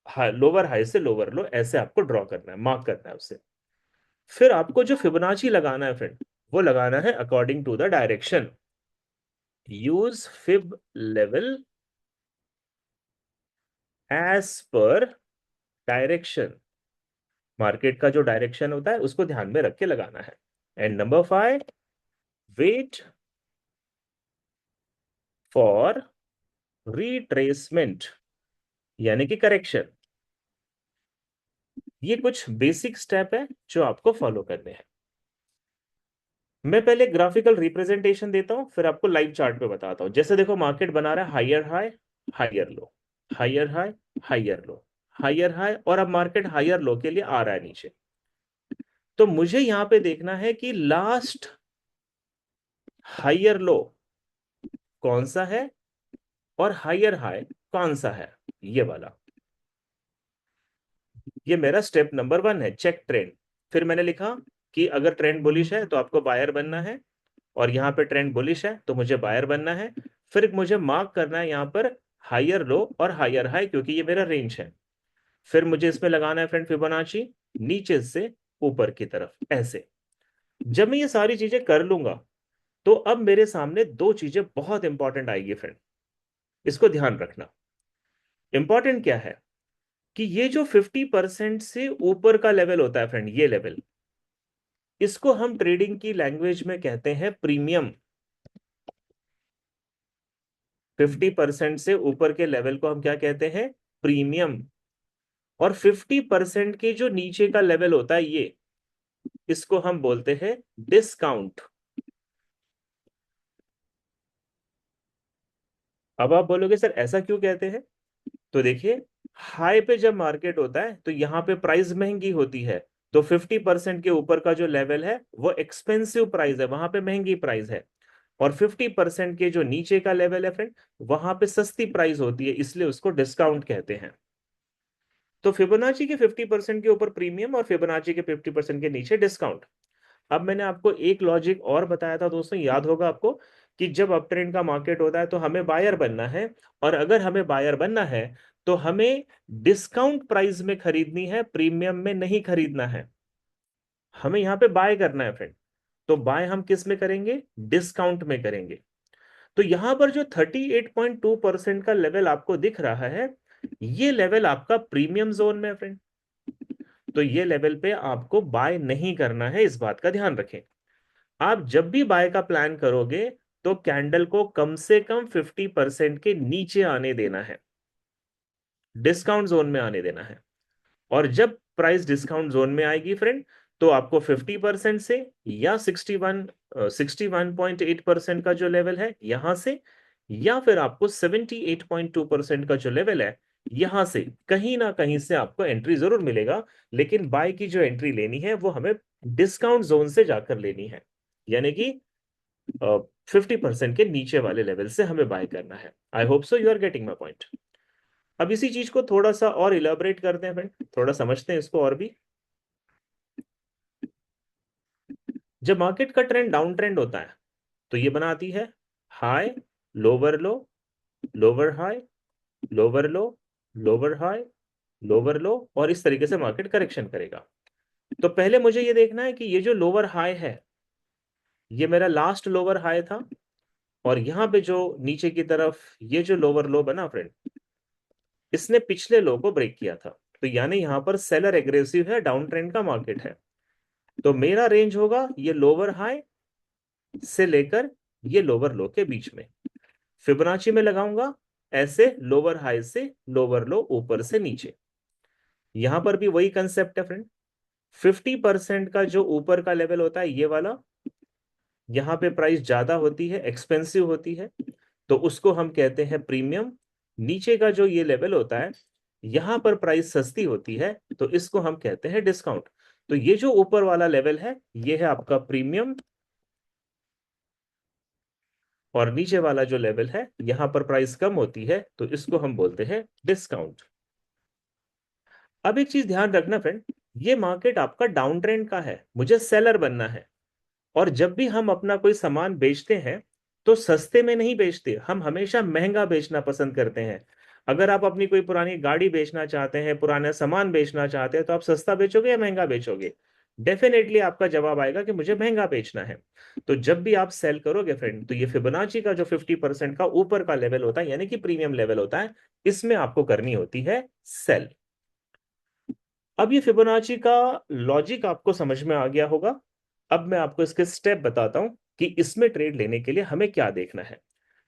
लोअर हाई से लोअर लो ऐसे आपको ड्रॉ करना है, मार्क करना है उसे। फिर आपको जो फिबोनाची लगाना है फ्रेंड, वो लगाना है according to the direction. Use fib level as per direction. Market का जो डायरेक्शन होता है उसको ध्यान में रख के लगाना है। And number 5, wait for retracement, यानी कि करेक्शन। ये कुछ बेसिक स्टेप है जो आपको फॉलो करने हैं। मैं पहले ग्राफिकल रिप्रेजेंटेशन देता हूं, फिर आपको लाइव चार्ट पे बताता हूं। जैसे देखो, मार्केट बना रहा है higher high, higher low, higher high, higher low, higher high, और अब मार्केट हायर लो के लिए आ रहा है नीचे। तो मुझे यहां पे देखना है कि लास्ट हायर लो कौन सा है और हायर हाई कौन सा है, ये वाला। ये मेरा स्टेप नंबर 1 है, चेक ट्रेंड। फिर मैंने लिखा कि अगर ट्रेंड बुलिश है तो आपको बायर बनना है, और यहाँ पे ट्रेंड बुलिश है तो मुझे बायर बनना है। फिर मुझे मार्क करना है यहाँ पर हायर लो और हायर हाई, क्योंकि ये मेरा रेंज है। फिर मुझे इसमें लगाना है फ्रेंड फिबोनाची नीचे से ऊपर की तरफ ऐसे। जब मैं ये सारी चीजें कर लूंगा तो अब मेरे सामने दो चीजें बहुत इंपॉर्टेंट आएगी फ्रेंड, इसको ध्यान रखना। इंपॉर्टेंट क्या है कि ये जो 50% से ऊपर का लेवल होता है फ्रेंड, ये लेवल, इसको हम ट्रेडिंग की लैंग्वेज में कहते हैं प्रीमियम। 50% से ऊपर के लेवल को हम क्या कहते हैं, प्रीमियम। और 50% के जो नीचे का लेवल होता है ये, इसको हम बोलते हैं डिस्काउंट। अब आप बोलोगे सर ऐसा क्यों कहते हैं? तो देखिए, हाई पे जब मार्केट होता है तो यहां पे प्राइस महंगी होती है, तो 50% के ऊपर का जो लेवल है वो एक्सपेंसिव प्राइस है, वहां पे महंगी प्राइस है। और 50% के जो नीचे का लेवल है फ्रेंड, वहां पे सस्ती प्राइस होती है, इसलिए उसको डिस्काउंट कहते हैं। तो फिबोनाची के 50% के ऊपर प्रीमियम और फिबोनाची के 50% के नीचे डिस्काउंट। अब मैंने आपको एक लॉजिक और बताया था दोस्तों, याद होगा आपको, कि जब अप ट्रेंड का मार्केट होता है तो हमें बायर बनना है, और अगर हमें बायर बनना है तो हमें डिस्काउंट प्राइस में खरीदनी है, प्रीमियम में नहीं खरीदना है। हमें यहां पे बाय करना है फ्रेंड। तो बाय हम किस में करेंगे, डिस्काउंट में करेंगे। तो यहां पर जो 38.2% का लेवल आपको दिख रहा है, ये लेवल आपका प्रीमियम जोन में है फ्रेंड। तो ये लेवल पे आपको बाय नहीं करना है, इस बात का ध्यान रखें। आप जब भी बाय का प्लान करोगे तो कैंडल को कम से कम 50% के नीचे आने देना है, डिस्काउंट जोन में आने देना है। और जब प्राइस डिस्काउंट जोन में आएगी फ्रेंड, तो आपको 50% से, या 61.8% का जो लेवल है यहां से, या फिर आपको 78.2% का जो लेवल है यहां से, कहीं ना कहीं से आपको एंट्री जरूर मिलेगा। लेकिन बाय की जो एंट्री लेनी है वो हमें डिस्काउंट जोन से जाकर लेनी है, यानी कि 50% के नीचे वाले लेवल से हमें बाय करना है। I hope so you are getting my point. अब इसी चीज को थोड़ा सा और इलाबरेट करते हैं फ्रेंड, थोड़ा समझते हैं इसको और भी। जब मार्केट का ट्रेंड डाउन ट्रेंड होता है तो ये बनाती है हाई, लोअर लो, लोअर हाई, लोअर लो, लोअर हाई, लोअर लो, और इस तरीके से मार्केट करेक्शन करेगा। तो पहले मुझे ये देखना है कि ये जो लोअर हाई है, ये मेरा लास्ट लोअर हाई था, और यहां पे जो नीचे की तरफ ये जो लोअर लो बना फ्रेंड, इसने पिछले लो को ब्रेक किया था। तो यानी यहां पर सेलर एग्रेसिव है, डाउन ट्रेंड का मार्केट है। तो मेरा रेंज होगा ये लोअर हाई से लेकर ये लोअर लो के बीच में। फिबोनाची में लगाऊंगा ऐसे, लोअर हाई से लोअर लो, ऊपर से नीचे। यहां पर भी वही कंसेप्ट है फ्रेंड। 50% का जो ऊपर का लेवल होता है ये वाला, यहां पे प्राइस ज्यादा होती है, एक्सपेंसिव होती है, तो उसको हम कहते हैं प्रीमियम। नीचे का जो ये लेवल होता है, यहां पर प्राइस सस्ती होती है, तो इसको हम कहते हैं डिस्काउंट। तो ये जो ऊपर वाला लेवल है ये है आपका प्रीमियम, और नीचे वाला जो लेवल है यहां पर प्राइस कम होती है, तो इसको हम बोलते हैं डिस्काउंट। अब एक चीज ध्यान रखना फ्रेंड, ये मार्केट आपका डाउन ट्रेंड का है, मुझे सेलर बनना है। और जब भी हम अपना कोई सामान बेचते हैं तो सस्ते में नहीं बेचते, हम हमेशा महंगा बेचना पसंद करते हैं। अगर आप अपनी कोई पुरानी गाड़ी बेचना चाहते हैं, पुराना सामान बेचना चाहते हैं, तो आप सस्ता बेचोगे या महंगा बेचोगे? डेफिनेटली आपका जवाब आएगा कि मुझे महंगा बेचना है। तो जब भी आप सेल करोगे फ्रेंड, तो ये फिबोनाची का जो 50% का ऊपर का लेवल होता है, यानी कि प्रीमियम लेवल होता है, इसमें आपको करनी होती है सेल। अब ये फिबोनाची का लॉजिक आपको समझ में आ गया होगा। अब मैं आपको इसके स्टेप बताता हूं कि इसमें ट्रेड लेने के लिए हमें क्या देखना है।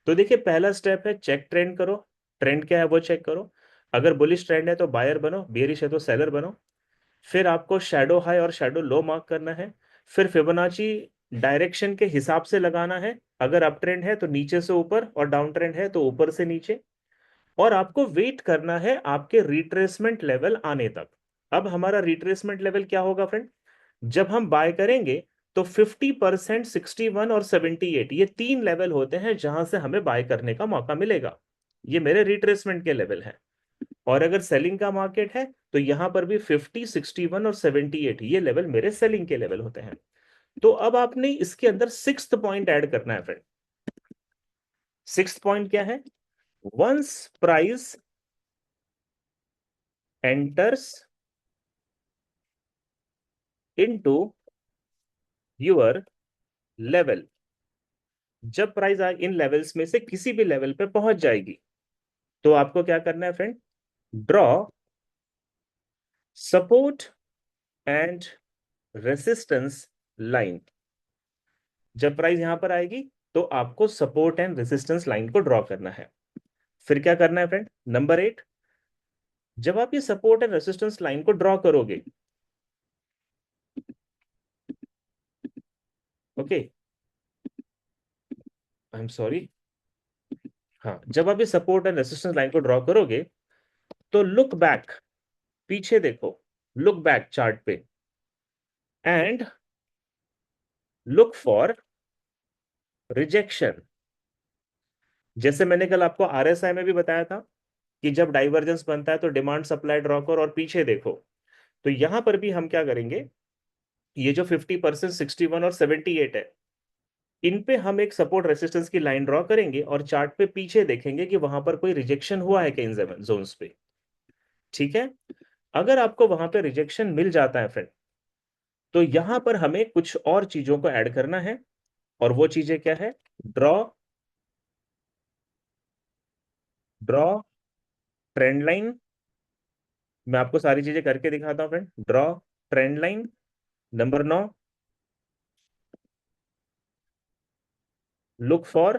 तो देखिए, पहला स्टेप है चेक ट्रेंड करो। ट्रेंड क्या है वो चेक करो। अगर बुलिश ट्रेंड है तो बायर बनो, बेयरिश है तो सेलर बनो। फिर आपको शैडो हाई और शैडो लो मार्क करना है। फिर फिबोनाची डायरेक्शन के हिसाब से लगाना है। अगर अप ट्रेंड है तो नीचे से ऊपर, और डाउन ट्रेंड है तो ऊपर से नीचे। और आपको वेट करना है आपके रिट्रेसमेंट लेवल आने तक। अब हमारा रिट्रेसमेंट लेवल क्या होगा फ्रेंड? जब हम बाय करेंगे तो 50%, 61 और 78, ये तीन लेवल होते हैं जहां से हमें बाय करने का मौका मिलेगा। ये मेरे रिट्रेसमेंट के लेवल हैं। और अगर सेलिंग का मार्केट है तो यहां पर भी 50, 61 और 78, ये लेवल मेरे सेलिंग के लेवल होते हैं। तो अब आपने इसके अंदर सिक्स्थ पॉइंट ऐड करना है फ्रेंड। सिक्स्थ पॉइंट क्या है? Once price enters into your level, जब प्राइस इन लेवल्स में से किसी भी लेवल पे पहुंच जाएगी, तो आपको क्या करना है friend? Draw support and resistance line. जब प्राइस यहां पर आएगी तो आपको सपोर्ट एंड रेसिस्टेंस लाइन को ड्रॉ करना है। फिर क्या करना है फ्रेंड? नंबर 8, जब आप ये सपोर्ट एंड रेसिस्टेंस लाइन को ड्रॉ करोगे, ओके, आई एम सॉरी, हाँ, जब आप ये सपोर्ट एंड रेसिस्टेंस लाइन को ड्रॉ करोगे तो लुक बैक, पीछे देखो, लुक बैक चार्ट पे, एंड लुक फॉर रिजेक्शन। जैसे मैंने कल आपको आरएसआई में भी बताया था कि जब डाइवर्जेंस बनता है तो डिमांड सप्लाई ड्रॉ करो और पीछे देखो। तो यहां पर भी हम क्या करेंगे? ये जो 50%, 61 और 78 है, इन पे हम एक सपोर्ट रेसिस्टेंस की लाइन ड्रॉ करेंगे और चार्ट पे पीछे देखेंगे कि वहां पर कोई रिजेक्शन हुआ है क्या इन जोन्स पे। ठीक है? अगर आपको वहां पे रिजेक्शन मिल जाता है फ्रेंड, तो यहां पर हमें कुछ और चीजों को ऐड करना है। और वो चीजें क्या है? Draw draw trend line. मैं आपको सारी चीजें करके दिखाता हूं friend. Draw trend line. Number 9, look for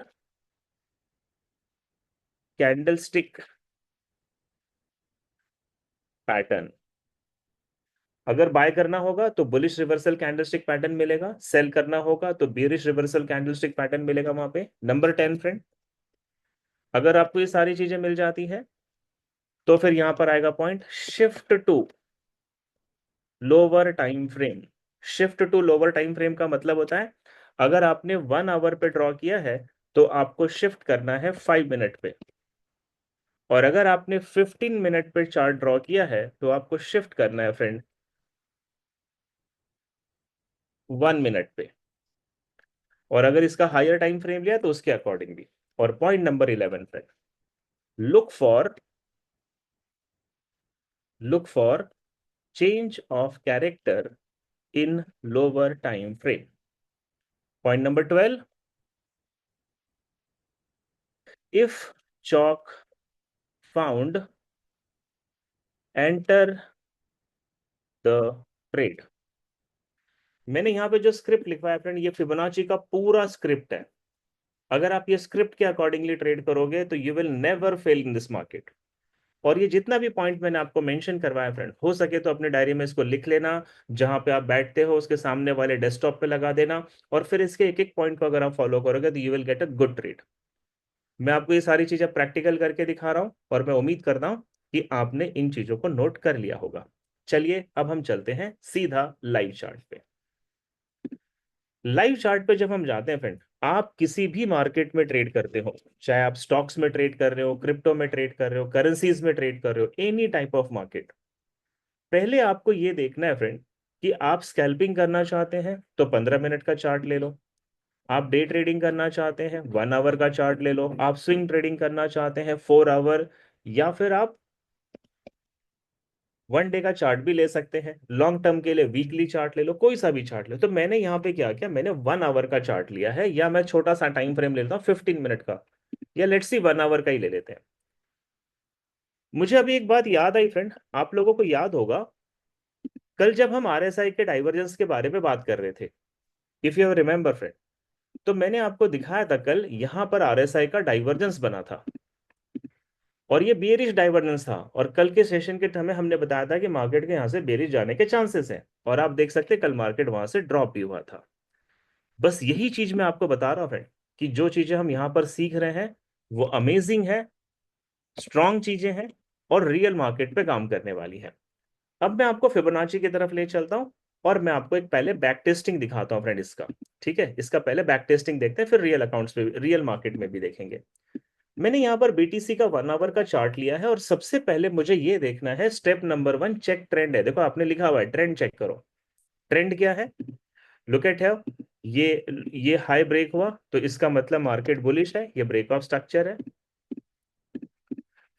candlestick pattern. अगर बाय करना होगा तो बुलिश रिवर्सल कैंडलस्टिक पैटर्न मिलेगा, सेल करना होगा तो बेरिश रिवर्सल कैंडलस्टिक पैटर्न मिलेगा वहां पे। नंबर 10 फ्रेंड, अगर आपको ये सारी चीजें मिल जाती है तो फिर यहां पर आएगा point shift to lower time frame. Shift to lower time frame का मतलब होता है, अगर आपने 1 आवर पे ड्रॉ किया है तो आपको शिफ्ट करना है 5 मिनट पे। और अगर आपने 15 मिनट पे चार्ट ड्रॉ किया है तो आपको शिफ्ट करना है फ्रेंड 1 मिनट पे। और अगर इसका हायर टाइम फ्रेम लिया तो उसके अकॉर्डिंग भी। और point number 11 friend, look for look for change of character in lower time frame. Point number 12, if chalk found enter the trade. मैंने यहां पे जो स्क्रिप्ट लिखवाया फ्रेंड, ये फिबोनाची का पूरा स्क्रिप्ट है। अगर आप ये स्क्रिप्ट के अकॉर्डिंगली ट्रेड करोगे तो you will never fail in this market. और ये जितना भी पॉइंट मैंने आपको मेंशन करवाया फ्रेंड, हो सके तो अपने डायरी में इसको लिख लेना। जहां पे आप बैठते हो उसके सामने वाले डेस्कटॉप पे लगा देना। और फिर इसके एक एक पॉइंट को अगर आप फॉलो करोगे तो you will get a good trade. मैं आपको ये सारी चीजें प्रैक्टिकल करके दिखा रहा हूं और मैं उम्मीद करता हूं कि आपने इन चीजों को नोट कर लिया होगा। चलिए अब हम चलते हैं सीधा लाइव चार्ट पे। लाइव चार्ट पे जब हम जाते हैं फ्रेंड, आप किसी भी मार्केट में ट्रेड करते हो, चाहे आप स्टॉक्स में ट्रेड कर रहे हो, क्रिप्टो में ट्रेड कर रहे हो, करेंसीज में ट्रेड कर रहे हो, एनी टाइप ऑफ मार्केट, पहले आपको ये देखना है फ्रेंड कि आप स्कैल्पिंग करना चाहते हैं तो 15 मिनट का चार्ट ले लो। आप डे ट्रेडिंग करना चाहते हैं 1 आवर का चार्ट ले लो। आप स्विंग ट्रेडिंग करना चाहते हैं 4 आवर या फिर आप वन डे का चार्ट भी ले सकते हैं, लॉन्ग टर्म के लिए वीकली चार्ट ले लो, कोई सा भी चार्ट ले लो। तो मैंने यहाँ पे क्या किया, मैंने 1 आवर का चार्ट लिया है, या मैं छोटा सा टाइम फ्रेम ले लेता हूँ 15 मिनट का, या लेट्स सी 1 आवर का ही ले लेते हैं। मुझे अभी एक बात याद आई फ्रेंड, आप लोगों को याद होगा कल जब हम आरएसआई के डाइवर्जेंस के बारे में बात कर रहे थे, इफ यू रिमेंबर फ्रेंड, तो मैंने आपको दिखाया था कल यहां पर आरएसआई का डाइवर्जेंस बना था, और ये बेरिश डाइवर्जेंस था, और कल के सेशन के समय हमने बताया था कि मार्केट के यहां से बेरिश जाने के चांसेस हैं, और आप देख सकते हैं कल मार्केट वहां से ड्रॉप भी हुआ था। बस यही चीज मैं आपको बता रहा हूं फ्रेंड, कि जो चीजें हम यहाँ पर सीख रहे हैं वो अमेजिंग है, स्ट्रॉन्ग चीजें हैं, और रियल मार्केट पे काम करने वाली है। अब मैं आपको फिबोनाची की तरफ ले चलता हूं, और मैं आपको एक पहले बैक टेस्टिंग दिखाता हूं फ्रेंड इसका। ठीक है, इसका पहले बैक टेस्टिंग देखते हैं, फिर रियल अकाउंट्स पे, रियल मार्केट में भी देखेंगे। मैंने यहाँ पर बीटीसी का 1 आवर का चार्ट लिया है, और सबसे पहले मुझे ये देखना है, स्टेप नंबर 1 चेक ट्रेंड है। देखो आपने लिखा हुआ है ट्रेंड, चेक करो ट्रेंड क्या है। लुक एट है, ये हाई ब्रेक हुआ तो इसका मतलब मार्केट बुलिश है, ये ब्रेक ऑफ स्ट्रक्चर है।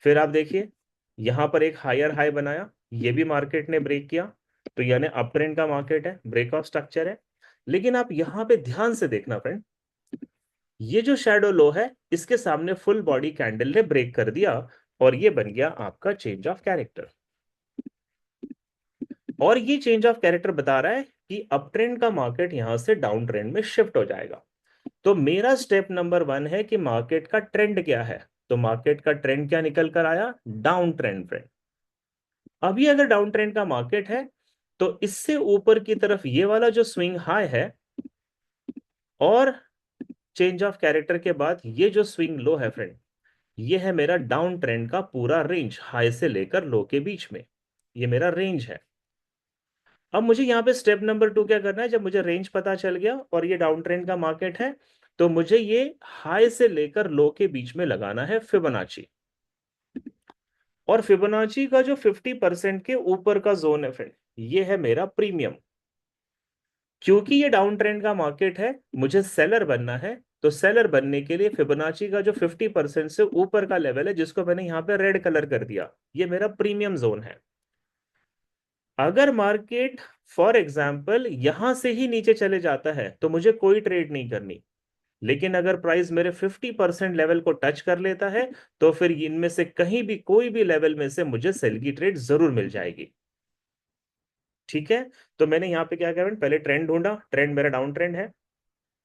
फिर आप देखिए यहां पर एक हायर हाई बनाया, ये भी मार्केट ने ब्रेक किया, तो यानी अप ट्रेंड का मार्केट है, ब्रेक ऑफ स्ट्रक्चर है। लेकिन आप यहां पे ध्यान से देखना फ्रेंड, ये जो शैडो लो है इसके सामने फुल बॉडी कैंडल ने ब्रेक कर दिया, और ये बन गया आपका चेंज ऑफ कैरेक्टर। और ये चेंज ऑफ कैरेक्टर बता रहा है कि अप ट्रेंड का मार्केट यहां से डाउन ट्रेंड में शिफ्ट हो जाएगा। तो मेरा स्टेप नंबर 1 है कि मार्केट का ट्रेंड क्या है। तो मार्केट का ट्रेंड क्या निकल कर आया, डाउन ट्रेंड फ्रेंड। अभी अगर डाउन ट्रेंड का मार्केट है तो इससे ऊपर की तरफ ये वाला जो स्विंग हाई है, और चेंज ऑफ कैरेक्टर के बाद ये जो स्विंग लो है फ्रेंड, ये है मेरा डाउन ट्रेंड का पूरा रेंज, हाई से लेकर लो के बीच में, ये मेरा रेंज है। अब मुझे यहाँ पे स्टेप नंबर 2 क्या करना है, जब मुझे रेंज पता चल गया और ये डाउन ट्रेंड का मार्केट है, तो मुझे ये हाई से लेकर लो के बीच में लगाना है फिबोनाची। और फिबोनाची का जो 50% के ऊपर का जोन है फ्रेंड, ये है मेरा प्रीमियम। क्योंकि ये डाउन ट्रेंड का मार्केट है, मुझे सेलर बनना है, तो सेलर बनने के लिए फिबोनाची का जो 50% से ऊपर का लेवल है, जिसको मैंने यहाँ पे रेड कलर कर दिया, ये मेरा प्रीमियम जोन है। अगर मार्केट फॉर एग्जाम्पल यहां से ही नीचे चले जाता है तो मुझे कोई ट्रेड नहीं करनी, लेकिन अगर प्राइस मेरे 50% लेवल को टच कर लेता है, तो फिर इनमें से कहीं भी कोई भी लेवल में से मुझे सेल की ट्रेड जरूर मिल जाएगी। ठीक है, तो मैंने यहाँ पे क्या किया, पहले ट्रेंड ढूंढा, ट्रेंड मेरा डाउन ट्रेंड है,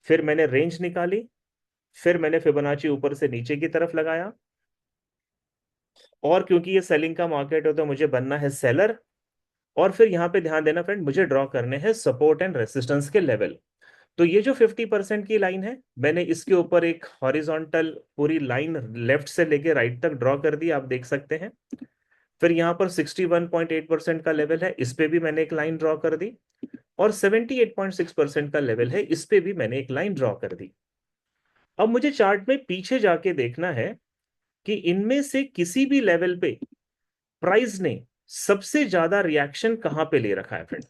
फिर मैंने रेंज निकाली, फिर मैंने फिबोनाची ऊपर से नीचे की तरफ लगाया, और क्योंकि ये सेलिंग का मार्केट है तो मुझे बनना है सेलर। और फिर यहाँ पे ध्यान देना फ्रेंड, मुझे ड्रॉ करने हैं सपोर्ट एंड रेसिस्टेंस के लेवल। तो ये जो 50% की लाइन है, मैंने इसके ऊपर एक हॉरिजॉन्टल पूरी लाइन लेफ्ट से लेके राइट तक ड्रॉ कर दी, आप देख सकते हैं। फिर यहाँ पर 61.8% का लेवल है, इस पे भी मैंने एक लाइन ड्रॉ कर दी, और 78.6% का लेवल है, इस पे भी मैंने एक लाइन ड्रॉ कर दी। अब मुझे चार्ट में पीछे जाके देखना है कि इनमें से किसी भी लेवल पे प्राइस ने सबसे ज्यादा रिएक्शन कहां पे ले रखा है फ्रेंड,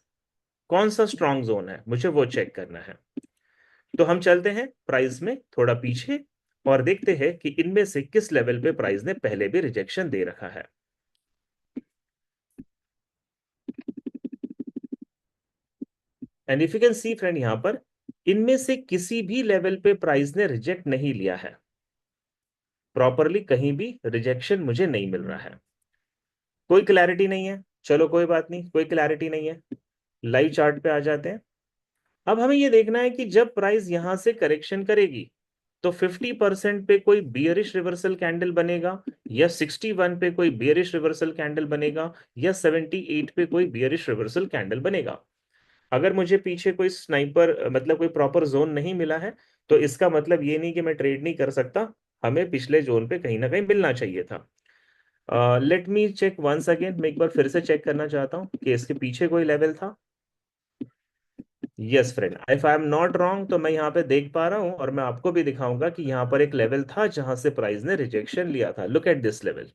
कौन सा स्ट्रॉन्ग जोन है, मुझे वो चेक करना है। तो हम चलते हैं प्राइस में थोड़ा पीछे, और देखते हैं कि इनमें से किस लेवल पे प्राइस ने पहले भी रिजेक्शन दे रखा है। And if you can see friend, यहां पर इनमें से किसी भी लेवल पे प्राइस ने रिजेक्ट नहीं लिया है, प्रॉपरली कहीं भी रिजेक्शन मुझे नहीं मिल रहा है। कोई क्लैरिटी नहीं है, चलो कोई बात नहीं, कोई क्लैरिटी नहीं है, लाइव चार्ट पे आ जाते हैं। अब हमें यह देखना है कि जब प्राइस यहां से करेक्शन करेगी तो 50% पे कोई बियरिश रिवर्सल कैंडल बनेगा, या 61 पे कोई बियरिश रिवर्सल कैंडल बनेगा, या 78 पे कोई बियरिश रिवर्सल कैंडल बनेगा। अगर मुझे पीछे कोई स्नाइपर मतलब कोई प्रॉपर जोन नहीं मिला है, तो इसका मतलब ये नहीं कि मैं ट्रेड नहीं कर सकता, हमें पिछले जोन पे कहीं ना कहीं मिलना चाहिए था। Let me check once again, मैं एक बार फिर से चेक करना चाहता हूँ कि इसके पीछे कोई लेवल था। Yes friend, if I am not wrong, तो मैं यहाँ पे देख पा रहा हूँ, और मैं आपको भी दिखाऊंगा कि यहाँ पर एक लेवल था जहां से प्राइस ने रिजेक्शन लिया था। लुक एट दिस लेवल,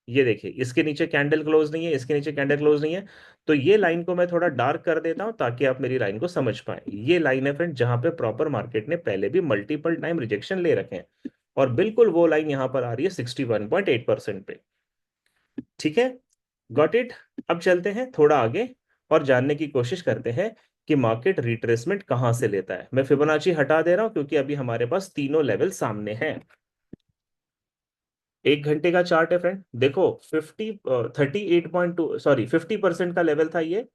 ये देखिए इसके नीचे कैंडल क्लोज नहीं है, इसके नीचे कैंडल क्लोज नहीं है। तो ये लाइन को मैं थोड़ा डार्क कर देता हूं ताकि आप मेरी लाइन को समझ पाए। ये लाइन है फ्रेंड जहां पे प्रॉपर मार्केट ने पहले भी मल्टीपल टाइम रिजेक्शन ले रखे हैं। और बिल्कुल वो लाइन यहां पर आ रही है 61.8% पे। ठीक है, गॉट इट। अब चलते हैं थोड़ा आगे और जानने की कोशिश करते हैं कि मार्केट रिट्रेसमेंट कहां से लेता है। मैं फिबोनाची हटा दे रहा हूं क्योंकि अभी हमारे पास तीनों लेवल सामने हैं। 1 घंटे का चार्ट है फ्रेंड, देखो 38.2 सॉरी 50% का लेवल था ये।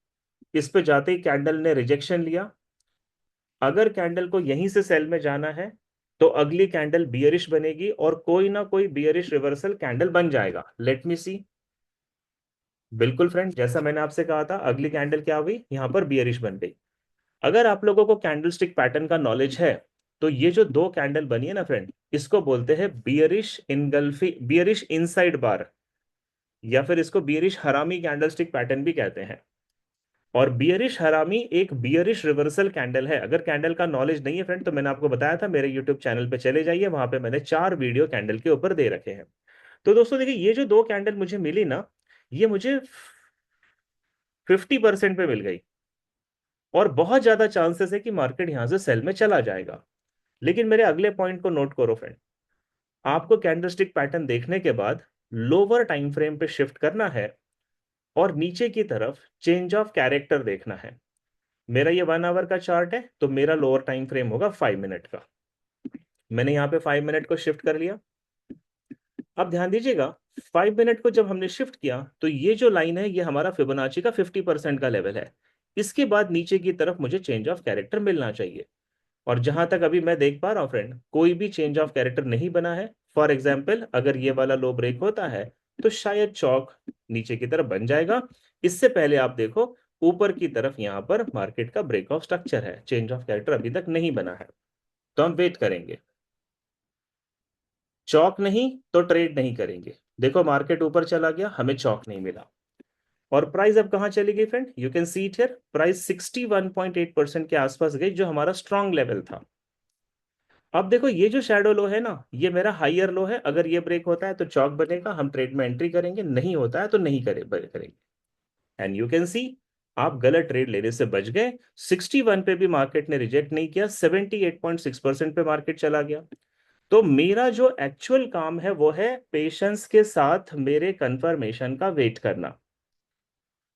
इस पे जाते ही कैंडल ने रिजेक्शन लिया। अगर कैंडल को यहीं से सेल में जाना है तो अगली कैंडल बियरिश बनेगी और कोई ना कोई बियरिश रिवर्सल कैंडल बन जाएगा। लेट मी सी। बिल्कुल फ्रेंड, जैसा मैंने आपसे कहा था, अगली कैंडल क्या हुई, यहां पर बियरिश बन गई। अगर आप लोगों को कैंडलस्टिक पैटर्न का नॉलेज है तो ये जो दो कैंडल बनी है ना फ्रेंड, इसको बोलते हैं बियरिश इनगल्फी, बियरिश इनसाइड बार, या फिर इसको बियरिश हरामी कैंडलस्टिक पैटर्न भी कहते हैं। और बियरिश हरामी एक बियरिश रिवर्सल कैंडल है। अगर कैंडल का नॉलेज नहीं है फ्रेंड तो मैंने आपको बताया था, मेरे यूट्यूब चैनल पे चले जाइए, वहां पे मैंने 4 वीडियो कैंडल के ऊपर दे रखे हैं। तो दोस्तों देखिए, ये जो दो कैंडल मुझे मिली ना, ये मुझे 50% पे मिल गई और बहुत ज्यादा चांसेस है कि मार्केट यहां से सेल में चला जाएगा। लेकिन मेरे अगले पॉइंट को नोट करो फ्रेंड, आपको कैंडलस्टिक पैटर्न देखने के बाद लोअर टाइम फ्रेम पे शिफ्ट करना है और नीचे की तरफ चेंज ऑफ कैरेक्टर देखना है। मेरा ये 1 आवर का चार्ट है तो मेरा लोअर टाइम फ्रेम होगा 5 मिनट का। मैंने यहाँ पे 5 मिनट को शिफ्ट कर लिया। अब ध्यान दीजिएगा, 5 मिनट को जब हमने शिफ्ट किया तो ये जो लाइन है ये हमारा फिबोनाची का 50% का लेवल है। इसके बाद नीचे की तरफ मुझे चेंज ऑफ कैरेक्टर मिलना चाहिए। और जहां तक अभी मैं देख पा रहा हूं फ्रेंड, कोई भी चेंज ऑफ कैरेक्टर नहीं बना है। फॉर एग्जाम्पल, अगर ये वाला लो ब्रेक होता है तो शायद चौक नीचे की तरफ बन जाएगा। इससे पहले आप देखो, ऊपर की तरफ यहां पर मार्केट का ब्रेक ऑफ स्ट्रक्चर है, चेंज ऑफ कैरेक्टर अभी तक नहीं बना है। तो हम वेट करेंगे, चौक नहीं तो ट्रेड नहीं करेंगे। देखो मार्केट ऊपर चला गया, हमें चौक नहीं मिला। और प्राइस अब कहां चली गई friend, you can see it here, price 61.8% के आसपास गई, जो हमारा स्ट्रॉन्ग लेवल था। अब देखो ये जो शैडो लो है ना, ये मेरा हाइयर लो है। अगर ये ब्रेक होता है तो चौक बनेगा, हम ट्रेड में एंट्री करेंगे, नहीं होता है तो नहीं करेंगे। एंड यू कैन सी, आप गलत ट्रेड लेने से बच गए। 61 पे भी मार्केट ने रिजेक्ट नहीं किया, 78.6% पे मार्केट चला गया। तो मेरा जो एक्चुअल काम है वो है पेशेंस के साथ मेरे कंफर्मेशन का वेट करना।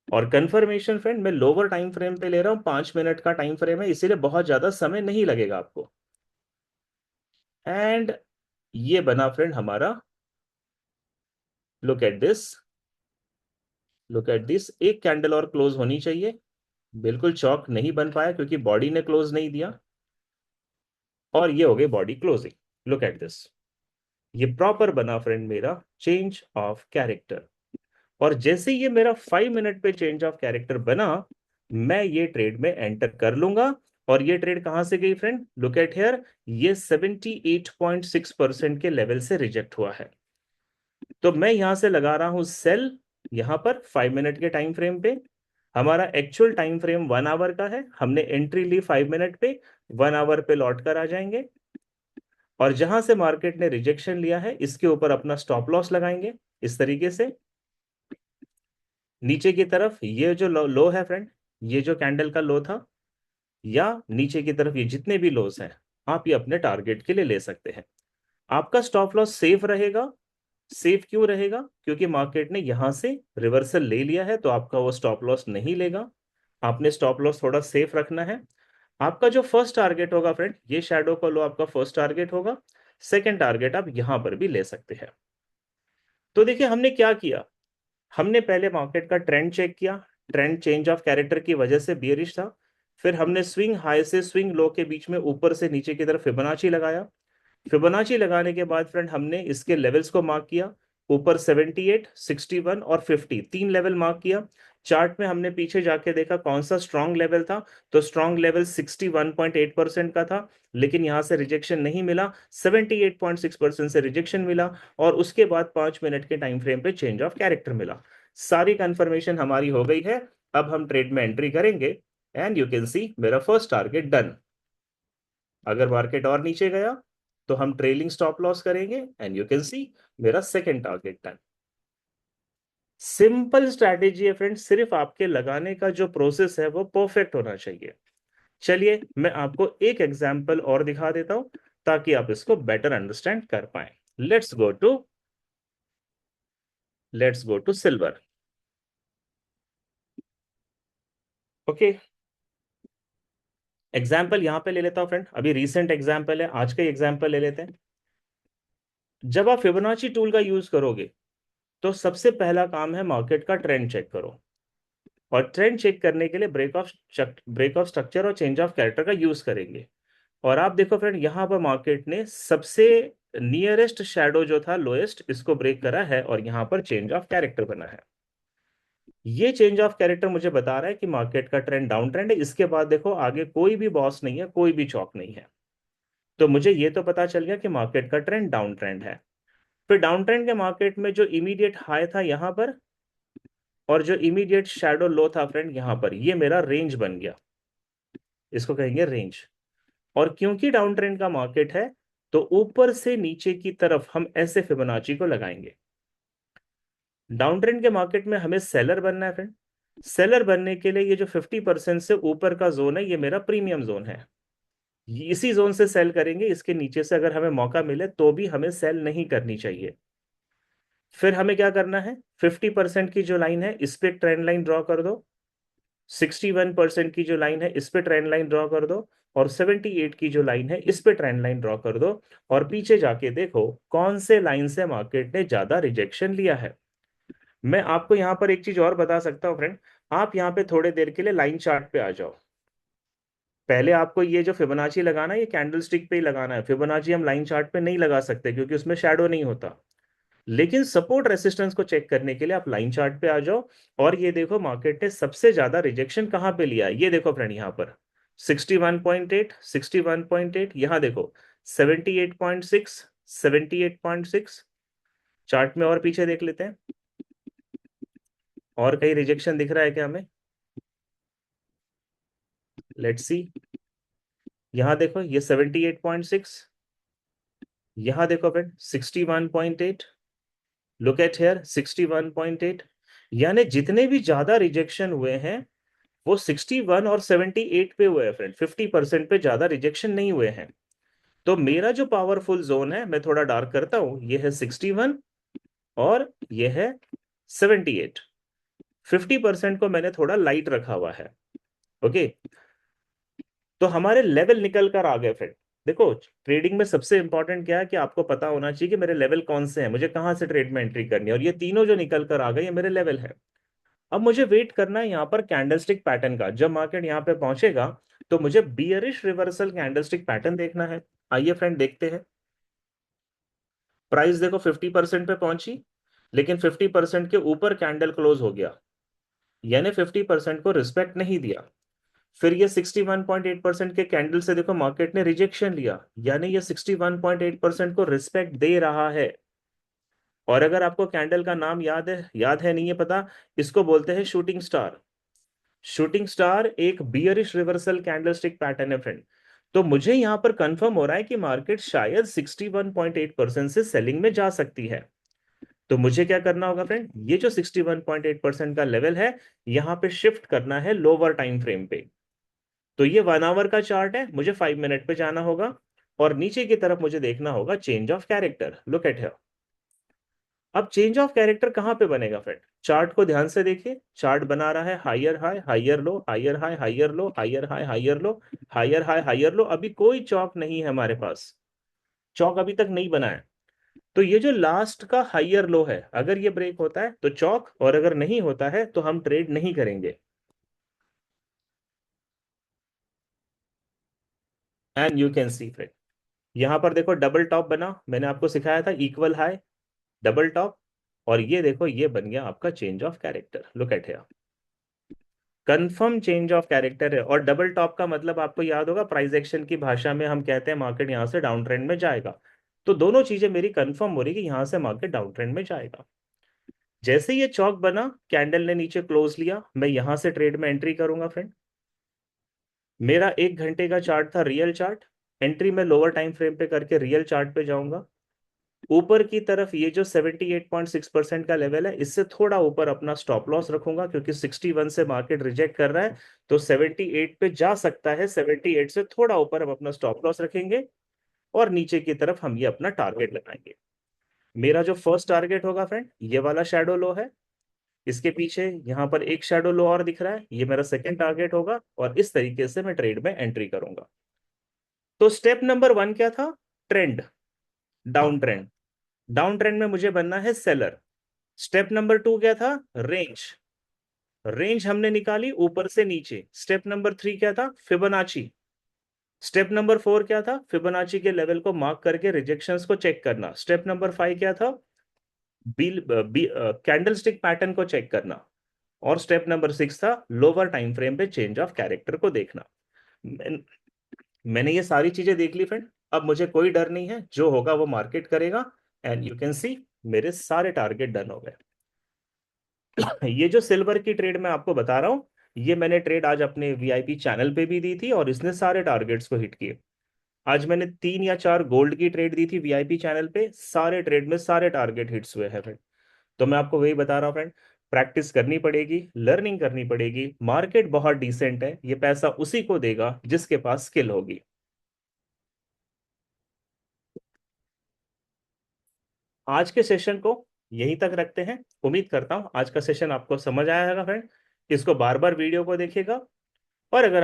और कंफर्मेशन फ्रेंड मैं लोअर टाइम फ्रेम पे ले रहा हूं, 5 मिनट का टाइम फ्रेम है, इसीलिए बहुत ज्यादा समय नहीं लगेगा आपको। एंड ये बना फ्रेंड हमारा, look at this, look at this, एक कैंडल और क्लोज होनी चाहिए। बिल्कुल चौक नहीं बन पाया क्योंकि बॉडी ने क्लोज नहीं दिया, और ये हो गई body closing. Look at this, ये प्रॉपर बना फ्रेंड मेरा चेंज ऑफ कैरेक्टर। और जैसे ये मेरा 5 मिनट पे चेंज ऑफ कैरेक्टर बना, मैं ये ट्रेड में एंटर कर लूंगा। और ये ट्रेड कहां से गई फ्रेंड, लुक एट हियर, ये 78.6% के लेवल से रिजेक्ट हुआ है। तो मैं यहां से लगा रहा हूं सेल, यहां पर 5 मिनट के टाइम फ्रेम पे। हमारा एक्चुअल टाइम फ्रेम 1 आवर का है, हमने एंट्री ली 5 मिनट पे, 1 आवर पे लौट कर आ जाएंगे। और जहां से मार्केट ने रिजेक्शन लिया है इसके ऊपर अपना स्टॉप लॉस लगाएंगे इस तरीके से। नीचे की तरफ ये जो लो है फ्रेंड, ये जो कैंडल का लो था, या नीचे की तरफ ये जितने भी लोस हैं, आप ये अपने टारगेट के लिए ले सकते हैं। आपका स्टॉप लॉस सेफ रहेगा। सेफ क्यों रहेगा, क्योंकि मार्केट ने यहां से रिवर्सल ले लिया है तो आपका वो स्टॉप लॉस नहीं लेगा। आपने स्टॉप लॉस थोड़ा सेफ रखना है। आपका जो फर्स्ट टारगेट होगा फ्रेंड, ये शैडो का लो आपका फर्स्ट टारगेट होगा। सेकंड टारगेट आप यहां पर भी ले सकते हैं। तो देखिए हमने क्या किया, हमने पहले मार्केट का ट्रेंड चेक किया। ट्रेंड चेंज ऑफ कैरेक्टर की वजह से बियरिश था। फिर हमने स्विंग हाई से स्विंग लो के बीच में ऊपर से नीचे की तरफ फिबोनाची लगाया। फिबोनाची लगाने के बाद फ्रेंड हमने इसके लेवल्स को मार्क किया। ऊपर 78, 61 और 50, 3 लेवल मार्क किया। चार्ट में हमने पीछे जाके देखा कौन सा स्ट्रॉन्ग लेवल था, तो स्ट्रॉन्ग लेवल 61.8% का था। लेकिन यहां से रिजेक्शन नहीं मिला, 78.6% से रिजेक्शन मिला। और उसके बाद 5 मिनट के टाइम फ्रेम पे चेंज ऑफ कैरेक्टर मिला। सारी कंफर्मेशन हमारी हो गई है। अब हम ट्रेड में एंट्री करेंगे। एंड यू कैन सी मेरा फर्स्ट टारगेट डन। अगर मार्केट और नीचे गया तो हम ट्रेलिंग स्टॉप लॉस करेंगे। एंड यू कैन सी मेरा second target done. Simple strategy है फ्रेंड, सिर्फ आपके लगाने का जो प्रोसेस है वो परफेक्ट होना चाहिए। चलिए मैं आपको एक एग्जांपल और दिखा देता हूं। ताकि आप इसको बेटर अंडरस्टैंड कर पाए। Let's go to silver. Okay, example यहां पे ले लेता हूं फ्रेंड, अभी रीसेंट एग्जाम्पल है, आज का एग्जाम्पल ले लेते हैं। जब आप फिबोनाची टूल का यूज करोगे तो सबसे पहला काम है मार्केट का ट्रेंड चेक करो। और ट्रेंड चेक करने के लिए ब्रेक ऑफ स्ट्रक्चर और चेंज ऑफ कैरेक्टर का यूज करेंगे। और आप देखो फ्रेंड, यहां पर मार्केट ने सबसे नियरेस्ट शैडो जो था लोएस्ट, इसको ब्रेक करा है और यहां पर चेंज ऑफ कैरेक्टर बना है। ये चेंज ऑफ कैरेक्टर मुझे बता रहा है कि मार्केट का ट्रेंड डाउन ट्रेंड है। इसके बाद देखो आगे कोई भी बॉस नहीं है, कोई भी चौक नहीं है। तो मुझे ये तो पता चल गया कि मार्केट का ट्रेंड डाउन ट्रेंड है। फिर डाउन ट्रेंड के मार्केट में जो इमीडिएट हाई था यहां पर, और जो इमीडिएट शैडो लो था फ्रेंड यहां पर, ये मेरा रेंज बन गया, इसको कहेंगे रेंज। और क्योंकि डाउन ट्रेंड का मार्केट है, तो ऊपर से नीचे की तरफ हम ऐसे फिबोनाची को लगाएंगे। डाउन ट्रेंड के मार्केट में हमें सेलर बनना है फ्रेंड। सेलर बनने के लिए ये जो 50% से ऊपर का जोन है, ये मेरा प्रीमियम जोन है। इसी जोन से सेल करेंगे, इसके नीचे से अगर हमें मौका मिले तो भी हमें सेल नहीं करनी चाहिए। फिर हमें क्या करना है, 50% की जो लाइन है इस पे ट्रेंड लाइन ड्रॉ कर दो, 61% की जो लाइन है इस पे ट्रेंड लाइन ड्रॉ कर दो, और 78 की जो लाइन है इस पे ट्रेंड लाइन ड्रॉ कर दो। और पीछे जाके देखो कौन से लाइन से मार्केट ने ज्यादा रिजेक्शन लिया है। मैं आपको यहां पर एक चीज और बता सकता हूं फ्रेंड, आप यहां पे थोड़े देर के लिए लाइन चार्ट पे आ जाओ। पहले आपको ये जो फिबोनाची लगाना है ये कैंडल स्टिक पे ही लगाना है, फिबोनाची हम लाइन चार्ट पे नहीं लगा सकते क्योंकि उसमें शैडो नहीं होता। लेकिन सपोर्ट रेसिस्टेंस को चेक करने के लिए आप लाइन चार्ट पे आ जाओ। और ये देखो मार्केट ने सबसे ज्यादा रिजेक्शन कहां पे लिया है, ये देखो फ्रेंड यहां पर 61.8, 61.8, यहां देखो 78.6, 78.6। चार्ट में और पीछे देख लेते हैं, और कहीं रिजेक्शन दिख रहा है क्या हमें? Let's see. यहां देखो ये 78.6, यहां देखो फ्रेंड 61.8, लुक एट हेयर 61.8। यानी जितने भी ज्यादा रिजेक्शन हुए हैं वो 61 और 78 पे हुए हैं फ्रेंड, 50% पे ज्यादा रिजेक्शन नहीं हुए हैं। तो मेरा जो पावरफुल जोन है, मैं थोड़ा डार्क करता हूं, ये है 61 और ये है 78। 50% को मैंने थोड़ा लाइट रखा हुआ है। ओके, तो हमारे लेवल निकल कर आ गए फ्रेंड। देखो ट्रेडिंग में सबसे इंपॉर्टेंट क्या है कि आपको पता होना चाहिए कि मेरे लेवल कौन से हैं, मुझे कहां से ट्रेड में एंट्री करनी है, और ये तीनों जो निकल कर आ गए ये मेरे लेवल है। अब मुझे वेट करना है यहाँ पर कैंडलस्टिक पैटर्न का, जब मार्केट यहाँ पे पहुंचेगा तो मुझे बियरिश रिवर्सल कैंडलस्टिक पैटर्न देखना है। आइए फ्रेंड देखते हैं। प्राइस देखो 50% पे पहुंची, लेकिन 50% के ऊपर कैंडल क्लोज हो गया, यानी 50% को रिस्पेक्ट नहीं दिया। फिर ये 61.8% के कैंडल से देखो मार्केट ने रिजेक्शन लिया, यानी ये 61.8% को रिस्पेक्ट दे रहा है। और अगर आपको कैंडल का नाम याद है नहीं है पता, इसको बोलते हैं शूटिंग स्टार। शूटिंग स्टार एक बियरिश रिवर्सल कैंडलस्टिक पैटर्न है फ्रेंड। तो मुझे यहां पर कंफर्म हो रहा है कि मार्केट शायद 61.8% से सेलिंग में जा सकती है। तो मुझे क्या करना होगा फ्रेंड, ये जो 61.8% का लेवल है यहां पे शिफ्ट करना है लोअर टाइम फ्रेम पे। तो ये 1 आवर का चार्ट है, मुझे 5 मिनट पे जाना होगा, और नीचे की तरफ मुझे देखना होगा change of character. Look at here. अब चेंज ऑफ कैरेक्टर कहां पे बनेगा फ्रेंड, चार्ट को ध्यान से देखिए। चार्ट बना रहा है higher high higher low, higher high higher low, higher high higher low, higher high higher low. अभी कोई चौक नहीं है हमारे पास, चौक अभी तक नहीं बना है। तो ये जो लास्ट का हायर लो है, अगर ये ब्रेक होता है तो चौक, और अगर नहीं होता है तो हम ट्रेड नहीं करेंगे। And you can see friend, यहां पर देखो डबल टॉप बना, मैंने आपको सिखाया था इक्वल हाई डबल टॉप, और ये देखो ये बन गया आपका change of character. Look at here, confirm change of character है। और डबल टॉप का मतलब आपको याद होगा, प्राइस एक्शन की भाषा में हम कहते हैं मार्केट यहां से डाउन ट्रेंड में जाएगा। तो दोनों चीजें मेरी कंफर्म हो रही कि यहां से मार्केट डाउन ट्रेंड में जाएगा। जैसे ये चौक बना, कैंडल ने नीचे क्लोज लिया, मैं यहां से ट्रेड में एंट्री करूंगा फ्रेंड। मेरा 1 घंटे का चार्ट था रियल चार्ट, एंट्री में लोअर टाइम फ्रेम पे करके रियल चार्ट पे जाऊंगा। ऊपर की तरफ ये जो 78.6% का लेवल है, इससे थोड़ा ऊपर अपना स्टॉप लॉस रखूंगा, क्योंकि 61 से मार्केट रिजेक्ट कर रहा है, तो 78 पे जा सकता है, 78 से थोड़ा ऊपर हम अपना स्टॉप लॉस रखेंगे। और नीचे की तरफ हम ये अपना टारगेट लगाएंगे। मेरा जो फर्स्ट टारगेट होगा फ्रेंड, ये वाला शैडो लो है, इसके पीछे यहाँ पर एक शैडो लो और दिख रहा है, ये मेरा सेकंड टारगेट होगा, और इस तरीके से मैं ट्रेड में एंट्री करूंगा। तो स्टेप नंबर 1 क्या था? Trend, down trend. Down trend में मुझे बनना है सेलर। स्टेप नंबर 2 क्या था? रेंज। रेंज हमने निकाली ऊपर से नीचे। स्टेप नंबर 3 क्या था? फिबोनाची। स्टेप नंबर 4 क्या था? फिबोनाची के लेवल को मार्क करके रिजेक्शंस को चेक करना। स्टेप नंबर 5 क्या था? बिल कैंडलस्टिक पैटर्न को चेक करना। और स्टेप नंबर 6 था लोअर टाइम फ्रेम पे चेंज ऑफ कैरेक्टर को देखना। मैं- मैंने ये सारी चीजें देख ली फ्रेंड। अब मुझे कोई डर नहीं है, जो होगा वो मार्केट करेगा। एंड यू कैन सी मेरे सारे टारगेट डन हो गए। ये जो सिल्वर की ट्रेड मैं आपको बता रहा हूँ, ये मैंने ट्रेड आज अपने वीआईपी चैनल पे भी दी थी और इसने सारे टारगेट्स को हिट किए। आज मैंने 3 या 4 गोल्ड की ट्रेड दी थी वीआईपी चैनल पे, सारे ट्रेड में सारे टारगेट हिट्स हुए हैं फ्रेंड। तो मैं आपको वही बता रहा हूँ फ्रेंड, प्रैक्टिस करनी पड़ेगी, लर्निंग करनी पड़ेगी। मार्केट बहुत डिसेंट है, ये पैसा उसी को देगा जिसके पास स्किल होगी। आज के सेशन को यहीं तक रखते हैं। उम्मीद करता हूँ आज का सेशन आपको समझ आया होगा फ्रेंड। इसको बार बार वीडियो को देखिएगा। और अगर